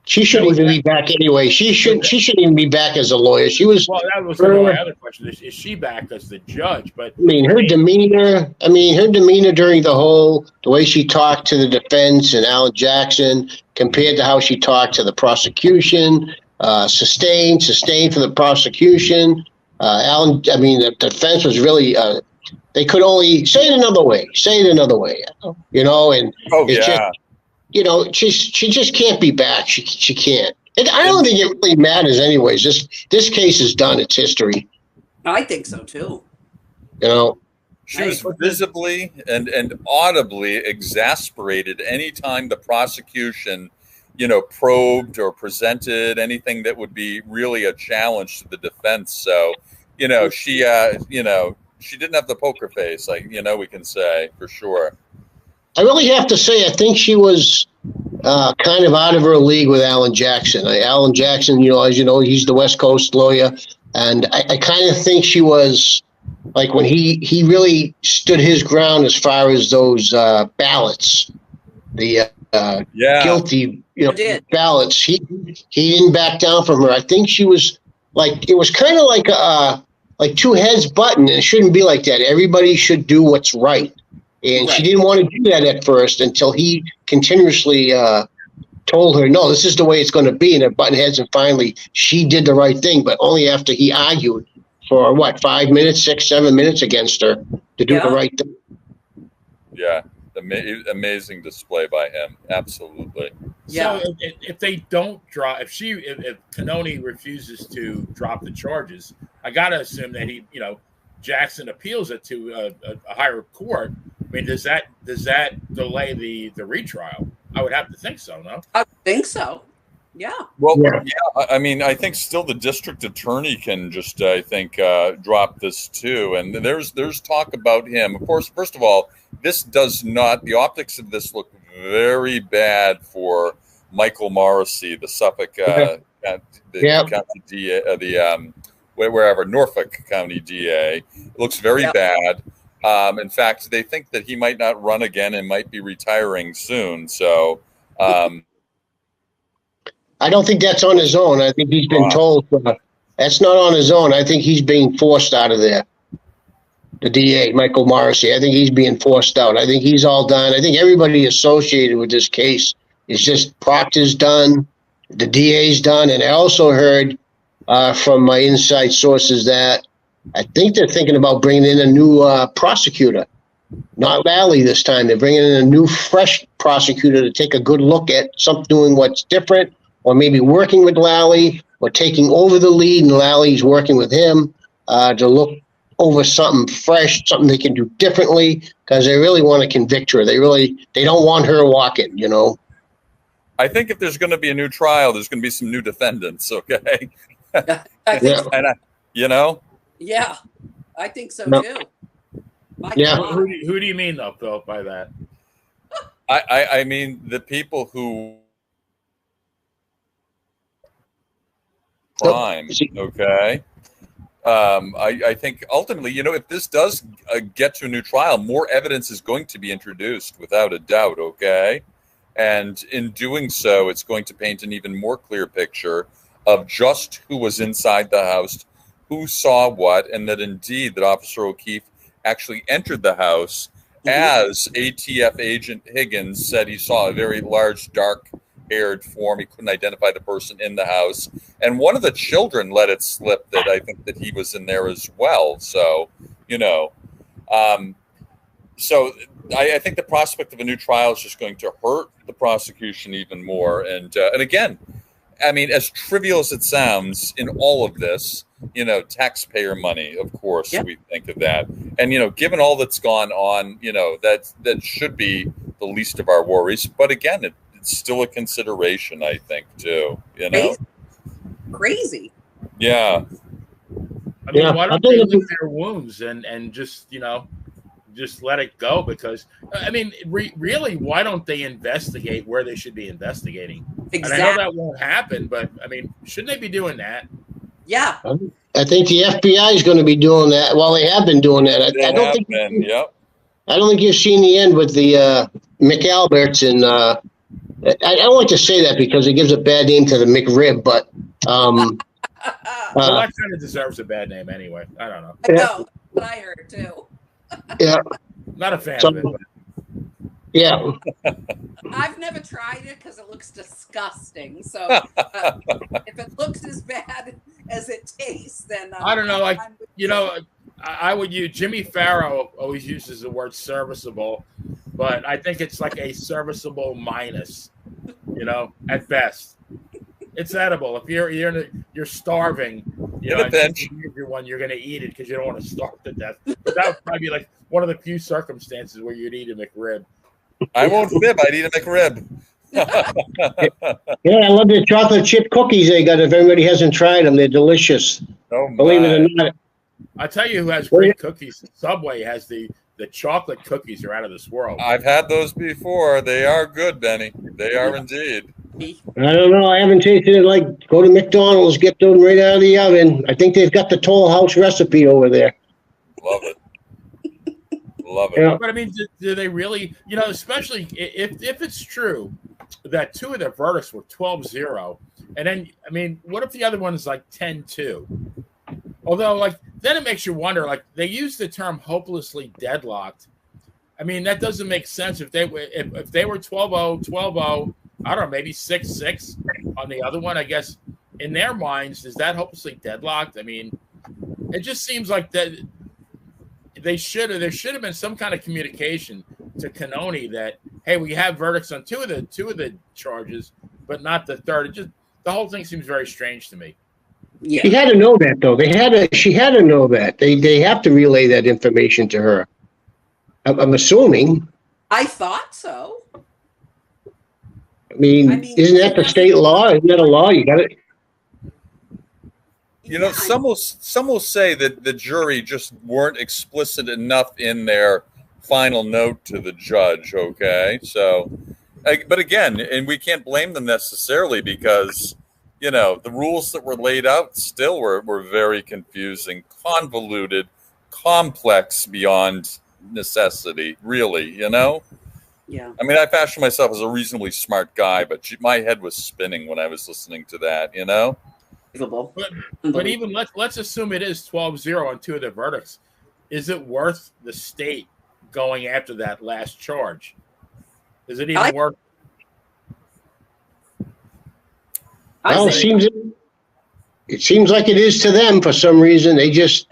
She shouldn't even be back anyway. She shouldn't even be back as a lawyer. She was. Well, that was my other question. Is she back as the judge? But her demeanor. During the way she talked to the defense and Alan Jackson compared to how she talked to the prosecution, sustained for the prosecution. The defense was really. They could only say it another way. And she just can't be back. She can't. And I don't think it really matters anyways. This case is done. It's history. I think so too. She was visibly and audibly exasperated anytime the prosecution, probed or presented anything that would be really a challenge to the defense. So, she didn't have the poker face, we can say for sure. I really have to say, I think she was kind of out of her league with Alan Jackson. Alan Jackson, as you know, he's the West Coast lawyer. And I kind of think she was, like, when he really stood his ground as far as those ballots, the guilty ballots. He didn't back down from her. I think she was like, it was kind of like two heads button, and it shouldn't be like that. Everybody should do what's right. And she didn't want to do that at first until he continuously told her, no, this is the way it's going to be. And it button heads, and finally she did the right thing, but only after he argued for 5 minutes, 6-7 minutes against her to do the right thing. Yeah. Amazing display by him. Absolutely. Yeah. So if they don't drop, if Cannone refuses to drop the charges, I got to assume that Jackson appeals it to a higher court. I mean, does that delay the retrial? I would have to think so. No, I think so. Yeah. Well, I mean, I think still the district attorney can just, drop this too. And there's talk about him. Of course, first of all, the optics of this look very bad for Michael Morrissey, the Suffolk county DA, wherever, Norfolk County DA. It looks very bad. In fact, they think that he might not run again and might be retiring soon. So, I don't think that's on his own. I think he's been told that's not on his own. I think he's being forced out of there. The DA, Michael Morrissey, I think he's being forced out. I think he's all done. I think everybody associated with this case is just Proctor's done, the DA's done, and I also heard from my inside sources that I think they're thinking about bringing in a new prosecutor. Not Lally this time. They're bringing in a new, fresh prosecutor to take a good look at doing what's different, or maybe working with Lally, or taking over the lead, and Lally's working with him to look over something fresh, something they can do differently, because they really want to convict her. They don't want her walking, I think if there's going to be a new trial, there's going to be some new defendants, okay? I think so. And Yeah, I think so too. Who do you mean though, Phil, by that? I mean the people who crime. Okay. I think ultimately, if this does get to a new trial, more evidence is going to be introduced without a doubt. Okay. And in doing so, it's going to paint an even more clear picture of just who was inside the house, who saw what, and that indeed that Officer O'Keefe actually entered the house as ATF agent Higgins said he saw a very large, dark-haired form. He couldn't identify the person in the house. And one of the children let it slip that I think that he was in there as well. So, so I think the prospect of a new trial is just going to hurt the prosecution even more. And again, I mean, as trivial as it sounds in all of this, taxpayer money, of course, we think of that. And, given all that's gone on, that should be the least of our worries. But again, it's still a consideration, I think, too, Crazy. Yeah. I mean, why don't they lick their wounds and just, just let it go? Because, I mean, really, why don't they investigate where they should be investigating? Exactly. And I know that won't happen, but, I mean, shouldn't they be doing that? Yeah. I think the FBI is going to be doing that. Well, they have been doing that. I don't think you've seen the end with the McAlberts, and I don't like to say that because it gives a bad name to the McRib, but well, that kind of deserves a bad name anyway. I don't know. I know, but I heard too. Yeah. Not a fan of it. But. Yeah. I've never tried it because it looks disgusting. So if it looks as bad as it tastes, then I don't know. I would use Jimmy Farrow always uses the word serviceable, but I think it's like a serviceable minus. At best, it's edible. If you're starving, in a pinch, everyone you're going to eat it because you don't want to starve to death. But that would probably be like one of the few circumstances where you'd eat a McRib. I won't fib. I'd eat a McRib. Yeah, I love the chocolate chip cookies they got. If anybody hasn't tried them, they're delicious. Oh my. Believe it or not. I tell you who has great cookies. Subway has the chocolate cookies are out of this world. I've had those before. They are good, Benny. They are indeed. I don't know. I haven't tasted it. Like, go to McDonald's, get them right out of the oven. I think they've got the Toll House recipe over there. Love it. Love it. Yeah. But I mean, do they really, especially if it's true that two of their verdicts were 12-0, and then, I mean, what if the other one is like 10-2? Although, like, then it makes you wonder, like, they use the term hopelessly deadlocked. I mean, that doesn't make sense. If they were 12-0, I don't know, maybe 6-6 on the other one, I guess, in their minds, is that hopelessly deadlocked? I mean, it just seems like that there should have been some kind of communication to Cannone that, hey, we have verdicts on two of the charges, but not the third. The whole thing seems very strange to me. Yeah. She had to know that, though. She had to know that. They have to relay that information to her. I'm assuming. I thought so. I mean, isn't that the state law? Isn't that a law? You got it. Some will say that the jury just weren't explicit enough in their final note to the judge. Okay, so, but again, and we can't blame them necessarily because, the rules that were laid out still were very confusing, convoluted, complex beyond necessity, really, Yeah. I mean, I fashioned myself as a reasonably smart guy, but my head was spinning when I was listening to that, But even let's assume it is 12-0 on two of the verdicts. Is it worth the state going after that last charge? Is it even worth? Well, it seems like it is to them for some reason. They got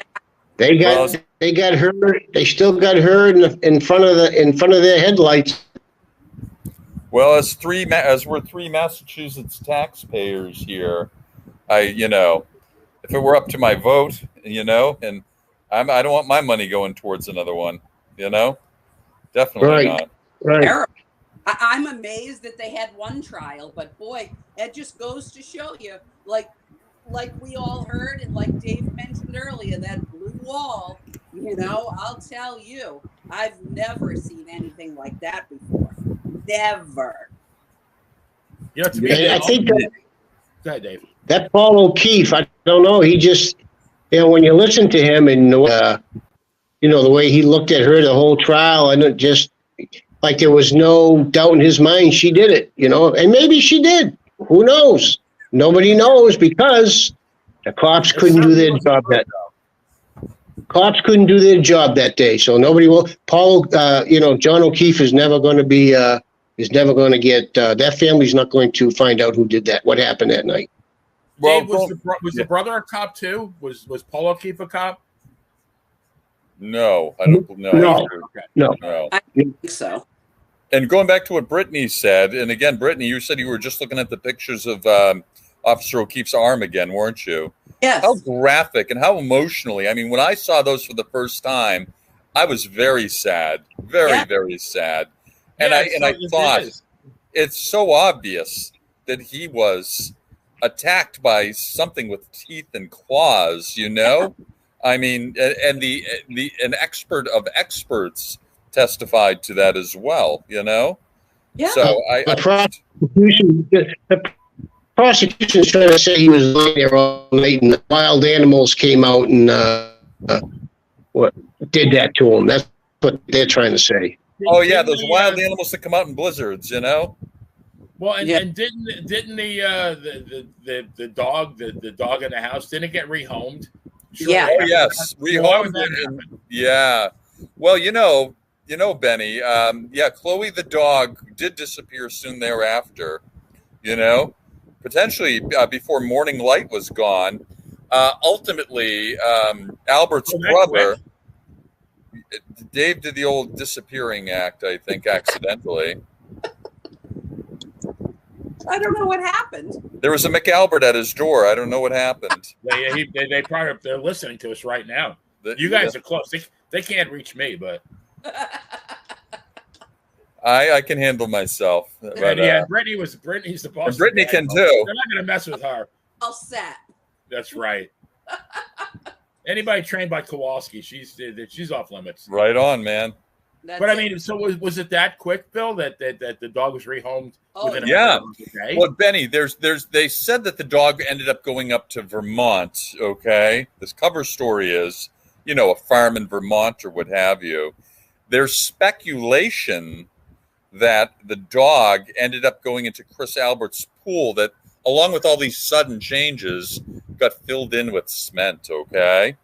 her. They still got her in front of their headlights. Well, as we're three Massachusetts taxpayers here, if it were up to my vote, and I don't want my money going towards another one, definitely not. Right. I'm amazed that they had one trial, but boy, that just goes to show you, like we all heard, and like Dave mentioned earlier, that blue wall. I'll tell you, I've never seen anything like that before. Never. To me, I think go ahead, Dave. That Paul O'Keefe, I don't know. He just, when you listen to him and the way he looked at her the whole trial, and just like there was no doubt in his mind she did it, and maybe she did. Who knows? Nobody knows because the cops couldn't do their job that day. So nobody will. Paul, John O'Keefe is never going to be. Is never going to get. That family's not going to find out who did that. What happened that night? Well, Dave, was the brother a cop too? Was Paul O'Keefe a cop? No, I don't know. No. I think so. And going back to what Brittany said, and again, Brittany, you said you were just looking at the pictures of Officer O'Keefe's arm again, weren't you? Yes. How graphic and how emotionally. I mean, when I saw those for the first time, I was very sad, very sad. And I thought it's so obvious that he was attacked by something with teeth and claws, I mean, and an expert of experts testified to that as well, Yeah. So the prosecution's trying to say he was laying there all night and the wild animals came out and did that to him. That's what they're trying to say. Oh yeah, those wild animals that come out in blizzards, Well, and didn't the dog in the house didn't it get rehomed? Yeah. Oh yes, rehomed. Yeah. Well, Benny. Chloe the dog did disappear soon thereafter. Potentially before morning light was gone. Ultimately, Albert's brother. Dave did the old disappearing act, I think, accidentally. I don't know what happened. There was a McAlbert at his door. I don't know what happened. They probably they're listening to us right now. You guys are close. They can't reach me, but I can handle myself. But, yeah, Brittany's the boss. Brittany can too. They're not going to mess with her. All set. That's right. Anybody trained by Kowalski, she's off limits. Right on, man. But I mean, so was it that quick, Bill, that the dog was rehomed within a day? Well, Benny, they said that the dog ended up going up to Vermont. Okay, this cover story is, a farm in Vermont or what have you. There's speculation that the dog ended up going into Chris Albert's pool that, along with all these sudden changes, got filled in with cement, okay?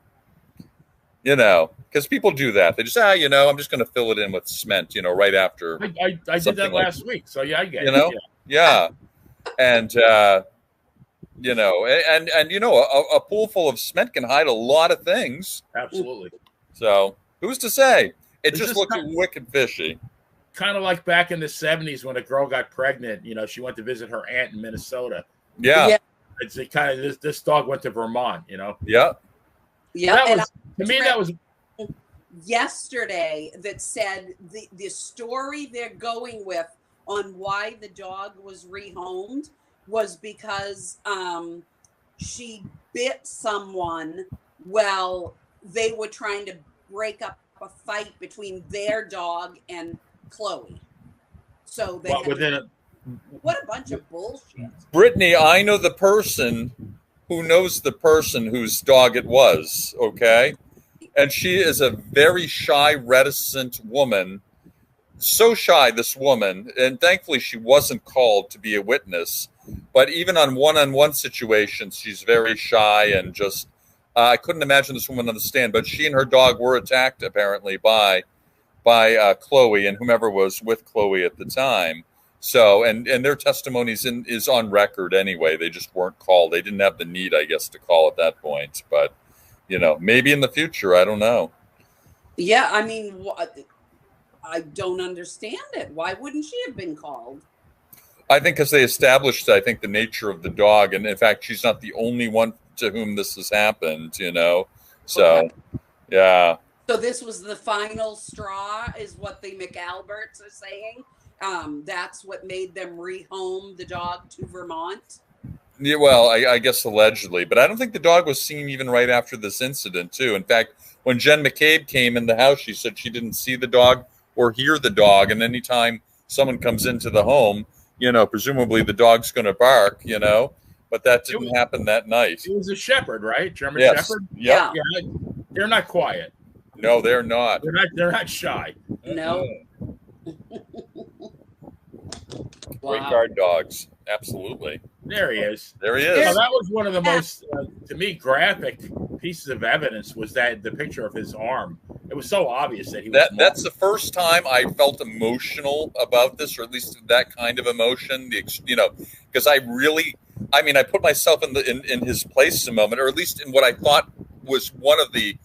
Because people do that. They just, I'm just going to fill it in with cement, right after. I did that last week, so yeah, I get it. Yeah. And, a pool full of cement can hide a lot of things. Absolutely. So who's to say? It just looks wicked fishy. Kind of like back in the 70s when a girl got pregnant, she went to visit her aunt in Minnesota. Yeah. It's kind of this dog went to Vermont, Yeah. Yeah. That was yesterday that said the story they're going with on why the dog was rehomed was because she bit someone while they were trying to break up a fight between their dog and Chloe. So they what a bunch of bullshit. Brittany, I know the person who knows the person whose dog it was, okay? And she is a very shy, reticent woman. So shy, this woman, and thankfully she wasn't called to be a witness. But even on one-on-one situations, she's very shy and just, I couldn't imagine this woman on the stand. But she and her dog were attacked, apparently, by Chloe and whomever was with Chloe at the time. So, and their testimony is on record anyway. They just weren't called. They didn't have the need, I guess, to call at that point. But, maybe in the future, I don't know. Yeah, I mean, I don't understand it. Why wouldn't she have been called? I think because they established, the nature of the dog. And in fact, she's not the only one to whom this has happened, So, okay. Yeah. So this was the final straw, is what the McAlberts are saying. That's what made them rehome the dog to Vermont. Yeah, well, I guess allegedly, but I don't think the dog was seen even right after this incident, too. In fact, when Jen McCabe came in the house, she said she didn't see the dog or hear the dog. And anytime someone comes into the home, presumably the dog's going to bark, but that didn't happen that night. It was a shepherd, right? German shepherd? Yep. Yeah. They're not quiet. No, they're not. They're not shy. No. Great guard dogs. Absolutely. There he is. There he is. Well, that was one of the most, to me, graphic pieces of evidence was that the picture of his arm. It was so obvious that he was That's the first time I felt emotional about this, or at least that kind of emotion, because I put myself in his place a moment, or at least in what I thought was one of the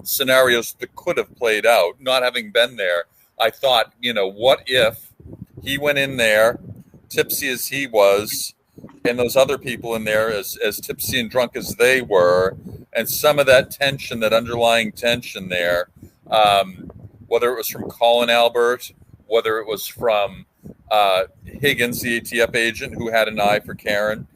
scenarios that could have played out. Not having been there, I thought, what if he went in there, tipsy as he was, and those other people in there as tipsy and drunk as they were, and some of that tension, that underlying tension there, whether it was from Colin Albert, whether it was from Higgins, the ATF agent who had an eye for Karen,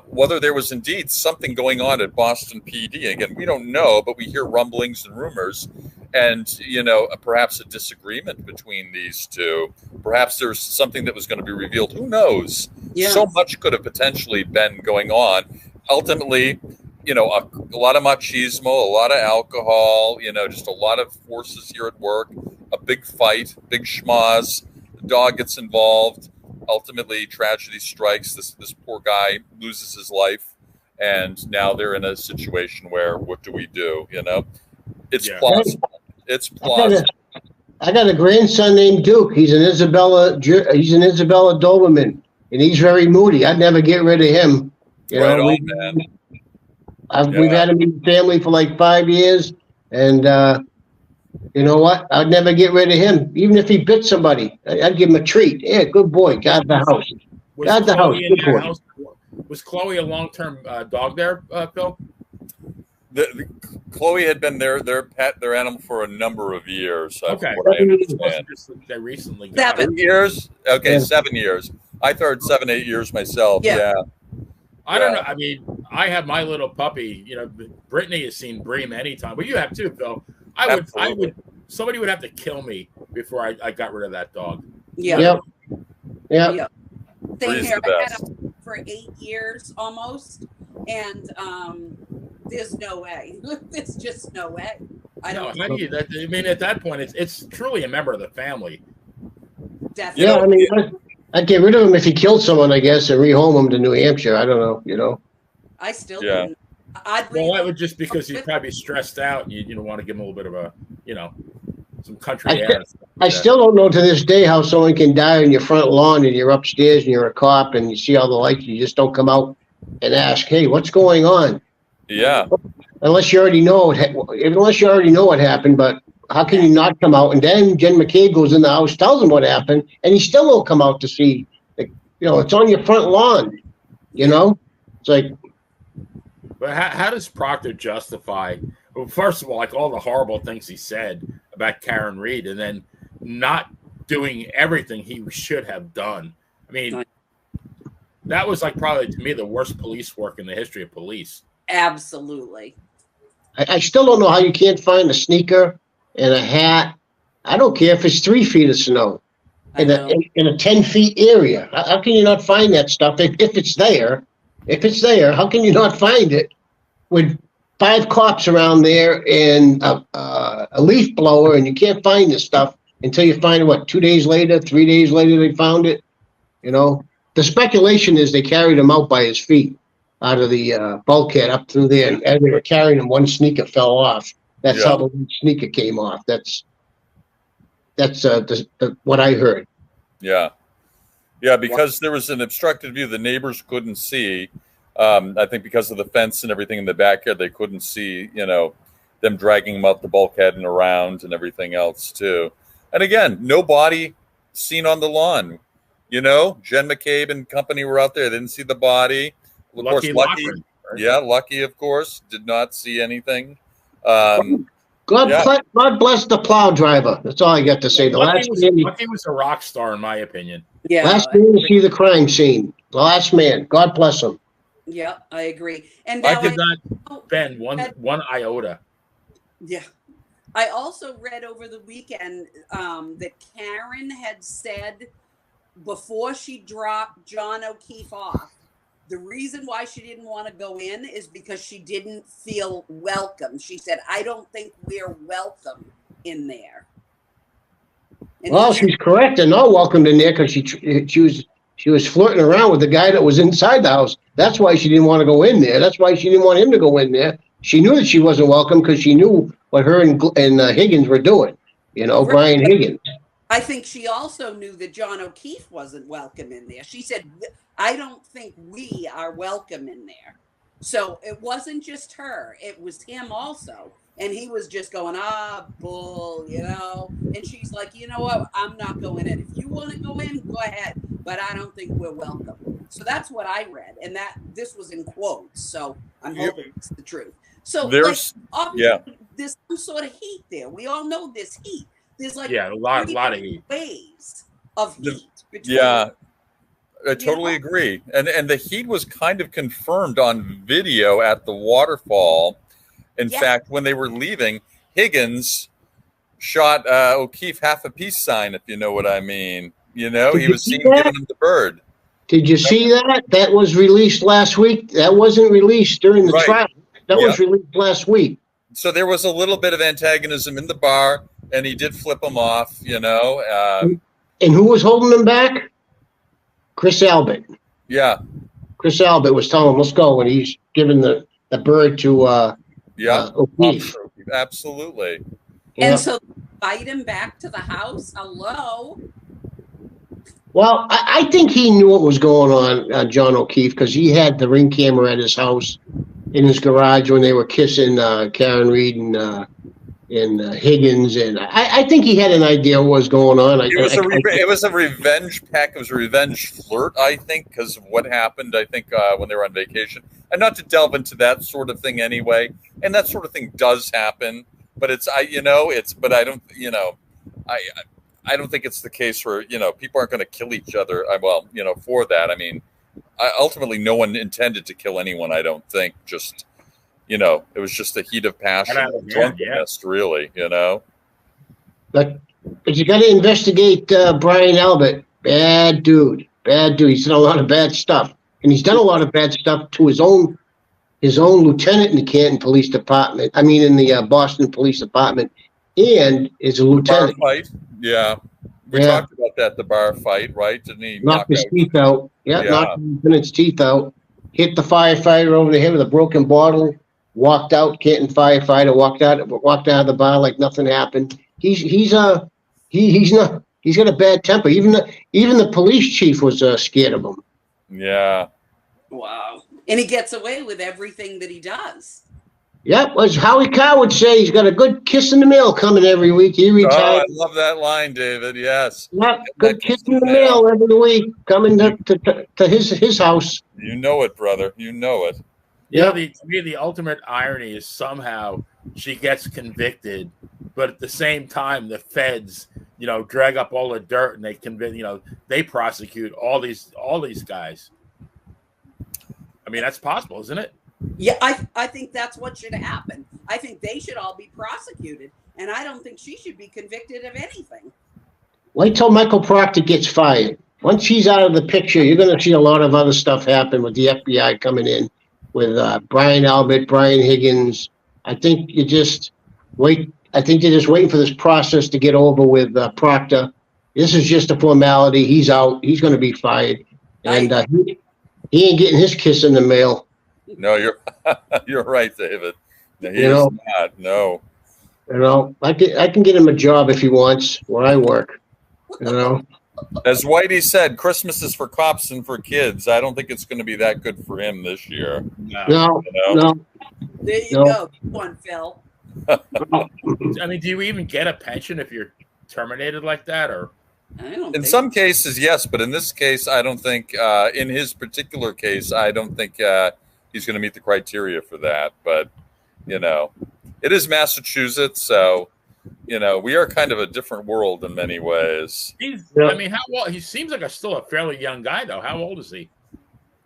whether there was indeed something going on at Boston PD. Again, we don't know, but we hear rumblings and rumors, and perhaps a disagreement between these two. Perhaps there's something that was going to be revealed. Who knows? Yes. So much could have potentially been going on. Ultimately, a lot of machismo, a lot of alcohol, just a lot of forces here at work, a big fight, big schmoz, the dog gets involved. Ultimately, tragedy strikes. This poor guy loses his life, and now they're in a situation where, what do we do? It's plausible. It's plausible. I got a grandson named Duke. He's an Isabella Doberman, and he's very moody. I'd never get rid of him. Man. We've had him in the family for like 5 years, and you know what? I'd never get rid of him. Even if he bit somebody, I'd give him a treat. Yeah, good boy. Got the house. At the house. Chloe in Good that point. house? Was Chloe a long-term dog there, Phil? Chloe had been their pet, their animal for a number of years. Okay, from what I it understand. wasn't just that they recently got 7. it. 8 years? Okay, Yeah. 7 years. I thought 7, 8 years myself. Yeah. Yeah. I don't know. I mean, I have my little puppy. You know, Brittany has seen Bream anytime, but you have too, Phil. Absolutely. Somebody would have to kill me before I got rid of that dog. Yeah. Yep. Yep. Yeah. Same Bree's here. the I had best. him for 8 years almost, and there's no way. There's just no way. I No, don't how do you, that, I mean, at that point, it's truly a member of the family. definitely. Yeah, I mean, I'd get rid of him if he killed someone, I guess, and rehome him to New Hampshire. I don't know, I still Yeah. wouldn't. I'd Well, that read would just because you'd probably be stressed out and you want to give him a little bit of a, some country I air. still- and stuff like I that. still don't know to this day how someone can die on your front lawn and you're upstairs and you're a cop and you see all the lights. You just don't come out and ask, hey, what's going on? Yeah. Unless you already know what happened, but how can you not come out? And then Jen McCabe goes in the house, tells him what happened, and he still won't come out to see. It's on your front lawn. It's like, But how does Proctor justify, well, first of all, like all the horrible things he said about Karen Reed and then not doing everything he should have done? I mean, that was like probably to me the worst police work in the history of police. absolutely. I still don't know how you can't find a sneaker and a hat. I don't care if it's 3 feet of snow I in know. a 10-feet area. How can you not find that stuff if it's there? If it's there, how can you not find it with 5 cops around there and a leaf blower, and you can't find this stuff until you find it, 2 days later, 3 days later they found it? The speculation is they carried him out by his feet out of the bulkhead up through there, and as they were carrying him, one sneaker fell off. That's how the one sneaker came off. That's what I heard. Yeah. Yeah, because there was an obstructed view the neighbors couldn't see. I think because of the fence and everything in the backyard, they couldn't see, them dragging him up the bulkhead and around and everything else too. And again, no body seen on the lawn. Jen McCabe and company were out there. They didn't see the body. Of course, Lucky. Lochran, right? Yeah, Lucky, of course, did not see anything. God bless the plow driver. That's all I got to say. The Lucky last was a rock star, in my opinion. Yeah. man to see the crime scene. The last man. God bless him. Yeah, I agree. And now I did not bend one iota. Yeah. I also read over the weekend that Karen had said before she dropped John O'Keefe off, the reason why she didn't want to go in is because she didn't feel welcome. She said, I don't think we're welcome in there. And Well, she's correct. They're not welcomed in there because she was flirting around with the guy that was inside the house. That's why she didn't want to go in there. That's why she didn't want him to go in there. She knew that she wasn't welcome because she knew what her and Higgins were doing. Brian Higgins. I think she also knew that John O'Keefe wasn't welcome in there. She said, I don't think we are welcome in there. So it wasn't just her, it was him also. And he was just going, bull, And she's like, you know what? I'm not going in. If you want to go in, go ahead. But I don't think we're welcome. So that's what I read. And this was in quotes. So I'm hoping it's the truth. So There's there's some sort of heat there. We all know there's heat. There's like a lot of heat. waves of heat. Between Yeah, I totally agree. And the heat was kind of confirmed on video at the waterfall. In fact, when they were leaving, Higgins shot O'Keefe half a peace sign, if you know what I mean. He was seen giving him the bird. Did you see that? That was released last week. That wasn't released during the trial. That was released last week. So there was a little bit of antagonism in the bar, and he did flip him off, And who was holding him back? Chris Albert. Yeah. Chris Albert was telling him, let's go, and he's giving the bird to O'Keefe. Absolutely. And so invite him back to the house. Hello. Well, I think he knew what was going on, John O'Keefe, because he had the Ring camera at his house in his garage when they were kissing Karen Reed and Higgins, and I think he had an idea what was going on. It was a revenge pack. It was a revenge flirt, I think, because of what happened. I think when they were on vacation, and not to delve into that sort of thing anyway. And that sort of thing does happen, but but I don't, I don't think it's the case where people aren't going to kill each other. For that, I mean, ultimately, no one intended to kill anyone. I don't think. Just it was just the heat of passion, drunkenness, really. But you got to investigate Brian Albert. Bad dude. He's done a lot of bad stuff, and he's done a lot of bad stuff to his own lieutenant in the Canton Police Department. I mean, in the Boston Police Department, and is a lieutenant. Bar fight. Yeah. We talked about that. The bar fight, right? Didn't he knock his teeth out? Yeah, knocked the lieutenant's teeth out. Hit the firefighter over the head with a broken bottle. Walked out. Canton firefighter walked out of the bar like nothing happened. He's got a bad temper. Even the police chief was scared of him. Yeah. Wow. And he gets away with everything that he does. Yep, as Howie Carr would say, he's got a good kiss in the mail coming every week. He retired. Oh, I love that line, David. Yes. Yep, good kiss in the mail every week coming to his house. You know it, brother. You know it. Yeah. To me, the ultimate irony is somehow she gets convicted, but at the same time, the feds, drag up all the dirt and they prosecute all these guys. I mean, that's possible, isn't it? Yeah, I think that's what should happen. I think they should all be prosecuted, and I don't think she should be convicted of anything. Wait till Michael Proctor gets fired. Once he's out of the picture, you're going to see a lot of other stuff happen with the FBI coming in, with Brian Albert, Brian Higgins. I think you just wait. I think they're just waiting for this process to get over with Proctor. This is just a formality. He's out. He's going to be fired, and he ain't getting his kiss in the mail. No, you're right, David. No, he is not. No. I can get him a job if he wants where I work. As Whitey said, Christmas is for cops and for kids. I don't think it's going to be that good for him this year. No. There you go. Good one, Phil. I mean, do you even get a pension if you're terminated like that, or? In some cases, yes, but in this case, I don't think. In his particular case, I don't think he's going to meet the criteria for that. But it is Massachusetts, so we are kind of a different world in many ways. I mean, how old? He seems like still a fairly young guy, though. How old is he?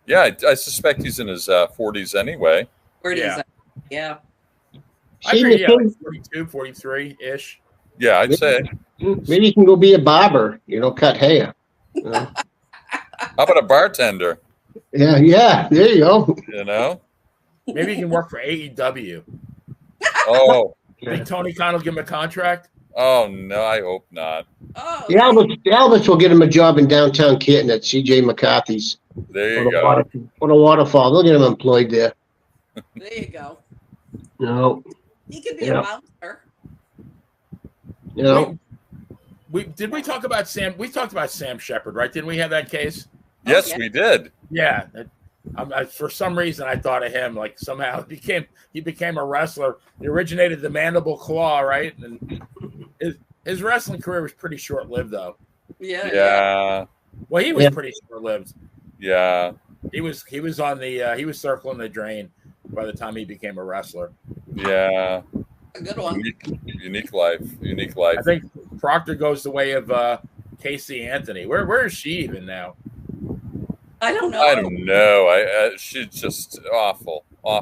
Yeah, I suspect he's in his 40s anyway. 40s, yeah. I agree, like 42, 43-ish. Yeah, I'd say. Maybe you can go be a barber, cut hair. How about a bartender? Yeah, there you go. Maybe you can work for AEW. Oh. Think Tony Khan will give him a contract? Oh, no, I hope not. Oh, the Alberts will get him a job in downtown Canton at C.J. McCarthy's. There you go. For the waterfall. They'll get him employed there. There you go. No. He could be a bouncer. Did we talk about Sam? We talked about Sam Shepard, right? Didn't we have that case? Yes, we did. Yeah. For some reason, I thought of him like somehow he became a wrestler. He originated the mandible claw, right? And his wrestling career was pretty short lived, though. Yeah. Well, he was pretty short lived. Yeah. He was on the he was circling the drain by the time he became a wrestler. Yeah. A good one. Unique life. I think Proctor goes the way of Casey Anthony. Where is she even now? I don't know. She's just awful. I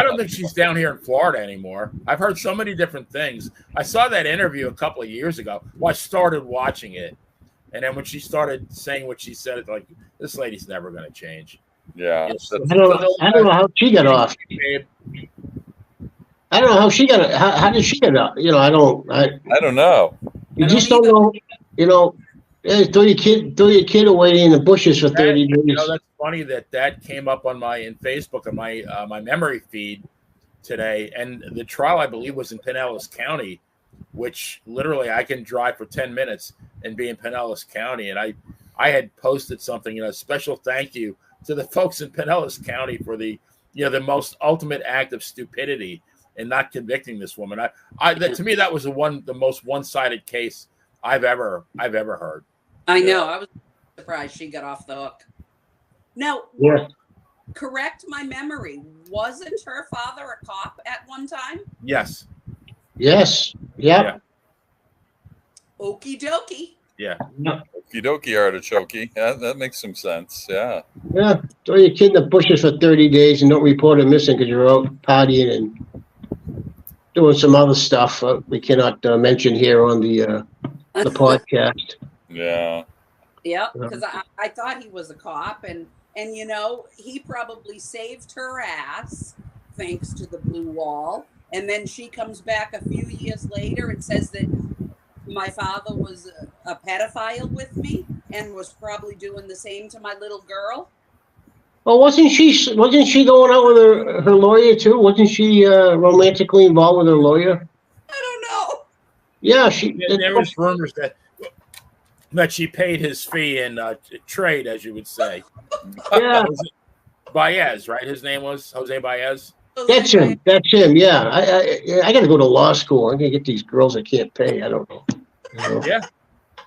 don't think she's down here in Florida anymore. I've heard so many different things. I saw that interview a couple of years ago. Well, I started watching it, and then when she started saying what she said, it's like, this lady's never going to change. Yeah. I don't know how she got off. I don't know how she got it. How did she get off? I don't know. You just don't know. Throw your kid away in the bushes for 30 days. That's funny that came up on my Facebook on my memory feed today. And the trial, I believe, was in Pinellas County, which literally I can drive for 10 minutes and be in Pinellas County. And I had posted something, special thank you to the folks in Pinellas County for the most ultimate act of stupidity and not convicting this woman. To me, that was the most one-sided case I've ever heard. I know. I was surprised she got off the hook. Now, Yeah. correct my memory. Wasn't her father a cop at one time? Yes. Yes. Yep. Yeah. Okie dokie. Yeah. Okie dokie, artichoke. Yeah, that makes some sense. Yeah. Yeah. Throw your kid in the bushes for 30 days and don't report him missing because you're out partying and doing some other stuff we cannot mention here on the podcast. Yeah. Yep, because I thought he was a cop, and you know, he probably saved her ass thanks to the blue wall. And then she comes back a few years later and says that my father was a pedophile with me and was probably doing the same to my little girl. Well, wasn't she going out with her lawyer too? Wasn't she romantically involved with her lawyer? I don't know. Yeah, there was rumors that she paid his fee in trade, as you would say. Yeah. Baez, right? His name was Jose Baez. That's him. Yeah, I got to go to law school. I'm gonna get these girls I can't pay. I don't know. You know? Yeah,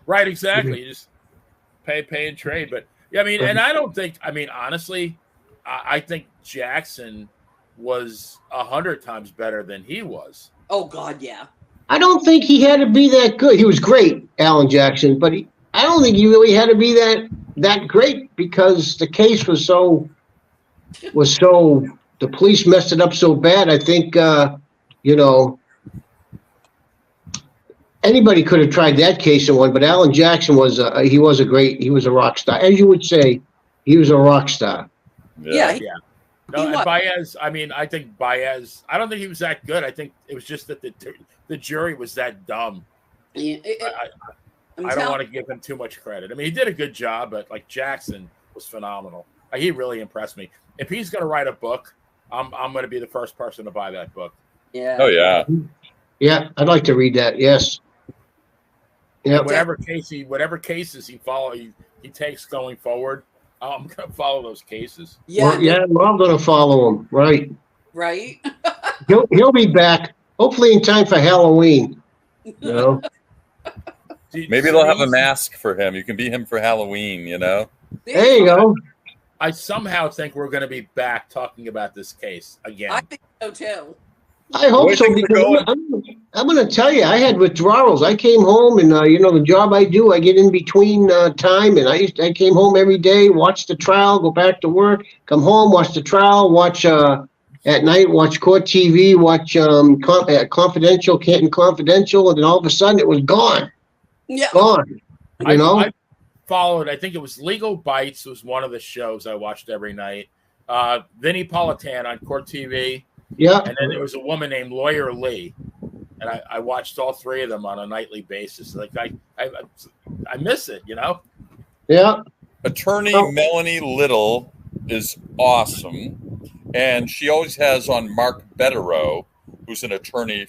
right. Exactly. You just pay and trade. But yeah, I mean, and I don't think. I mean, honestly, I think Jackson was 100 times better than he was. Oh God, yeah. I don't think he had to be that good. He was great, Alan Jackson, but I don't think he really had to be that great because the case was so. The police messed it up so bad. I think anybody could have tried that case and won, but Alan Jackson was a rock star, as you would say. He was a rock star. Yeah. No, and Baez. I mean, I think Baez. I don't think he was that good. I think it was just that the jury was that dumb. Yeah, I don't want to give him too much credit. I mean, he did a good job, but like Jackson was phenomenal. He really impressed me. If he's going to write a book, I'm going to be the first person to buy that book. Yeah. Oh yeah. Yeah, I'd like to read that. Yes. Yeah. Whatever cases he takes going forward, I'm going to follow those cases. Yeah. We're all going to follow him. Right. Right. He'll be back. Hopefully in time for Halloween. You know. Maybe they'll have a mask for him. You can be him for Halloween. You know. There you go. I somehow think we're going to be back talking about this case again. I think so too. I hope so because I'm going to tell you, I had withdrawals. I came home and the job I do, I get in between time, and I came home every day, watch the trial, go back to work, come home, watch the trial, watch at night, watch court TV, watch Confidential, Canton Confidential, and then all of a sudden it was gone. Yeah, gone. I followed. I think it was Legal Bites was one of the shows I watched every night. Vinnie Politan on Court TV. Yeah. And then there was a woman named Lawyer Lee, and I watched all three of them on a nightly basis. Like I miss it, you know. Yeah. Attorney Melanie Little is awesome, and she always has on Mark Betterow, who's an attorney